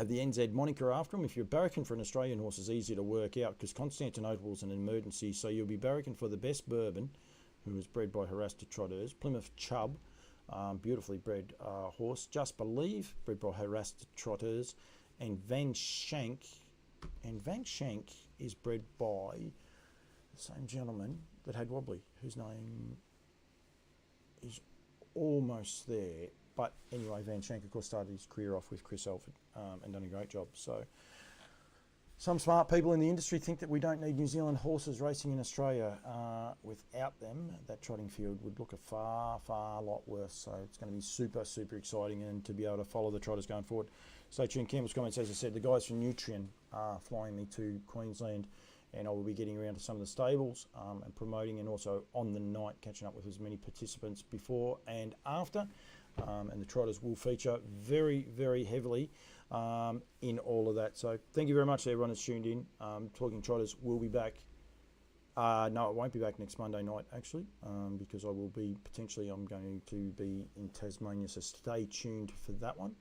the NZ moniker after them. If you're barracking for an Australian horse, it's easy to work out because Constantinople is an emergency. So you'll be barracking for the Best Bourbon, who was bred by Harassed Trotters. Plymouth Chubb, beautifully bred horse. Just Believe, bred by Harassed Trotters. And Van Shank. And Van Shank is bred by the same gentleman that had Wobbly, whose name is almost there. But anyway, Van Shank, of course, started his career off with Chris Elford and done a great job. So Some smart people in the industry think that we don't need New Zealand horses racing in Australia. Without them, that trotting field would look a far, far lot worse. So it's going to be super, super exciting, and to be able to follow the Trotters going forward. Stay tuned. Campbell's comments, as I said, the guys from Nutrien are flying me to Queensland, and I will be getting around to some of the stables and promoting, and also on the night catching up with as many participants before and after. And the Trotters will feature very, very heavily in all of that. So thank you very much to everyone that's tuned in. Talking Trotters will be back. No, it won't be back next Monday night, actually, because I will be I'm going to be in Tasmania, so stay tuned for that one.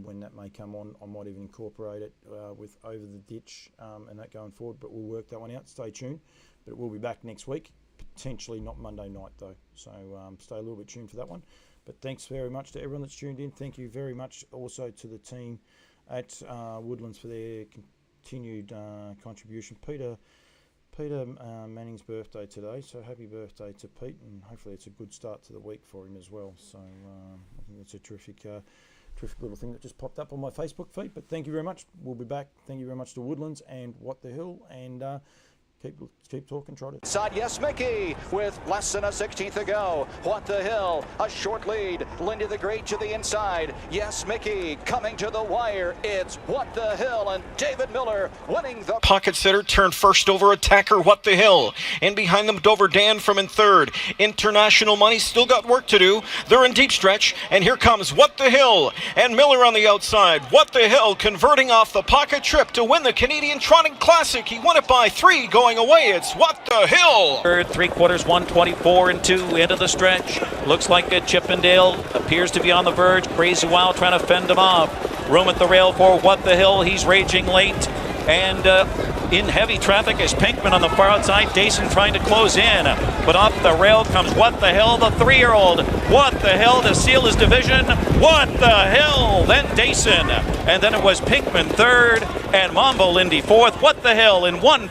When that may come on, I might even incorporate it with Over the Ditch and that going forward, but we'll work that one out. Stay tuned. But it will be back next week, potentially not Monday night though, so stay a little bit tuned for that one. But thanks very much to everyone that's tuned in. Thank you very much also to the team at Woodlands for their continued contribution. Peter Manning's birthday today, so happy birthday to Pete, and hopefully it's a good start to the week for him as well. So I think it's a terrific little thing that just popped up on my Facebook feed. But thank you very much. We'll be back. Thank you very much to Woodlands and What the Hill, and keep talking Trotters. Side, yes, Mickey, with less than a 16th to go. What the Hill, a short lead. Lindy the Great to the inside. Yes, Mickey, coming to the wire. It's What the Hill, and David Miller winning the Pocket Sitter turned first over attacker What the Hill. And behind them, Dover Dan from in third. International Money still got work to do. They're in deep stretch, and here comes What the Hill. And Miller on the outside. What the Hill converting off the pocket trip to win the Canadian Trotting Classic. He won it by 3 going away. It's What the Hill. Third, 3/4, 124 and 2 into the stretch. Looks like a Chippendale appears to be on the verge. Crazy Wild trying to fend him off. Room at the rail for What the Hill. He's raging late. And in heavy traffic is Pinkman on the far outside. Dason trying to close in. But off the rail comes What the Hill, the 3-year-old. What the Hill to seal his division. What the Hill. Then Dason. And then it was Pinkman third and Mambo Lindy fourth. What the Hill in 1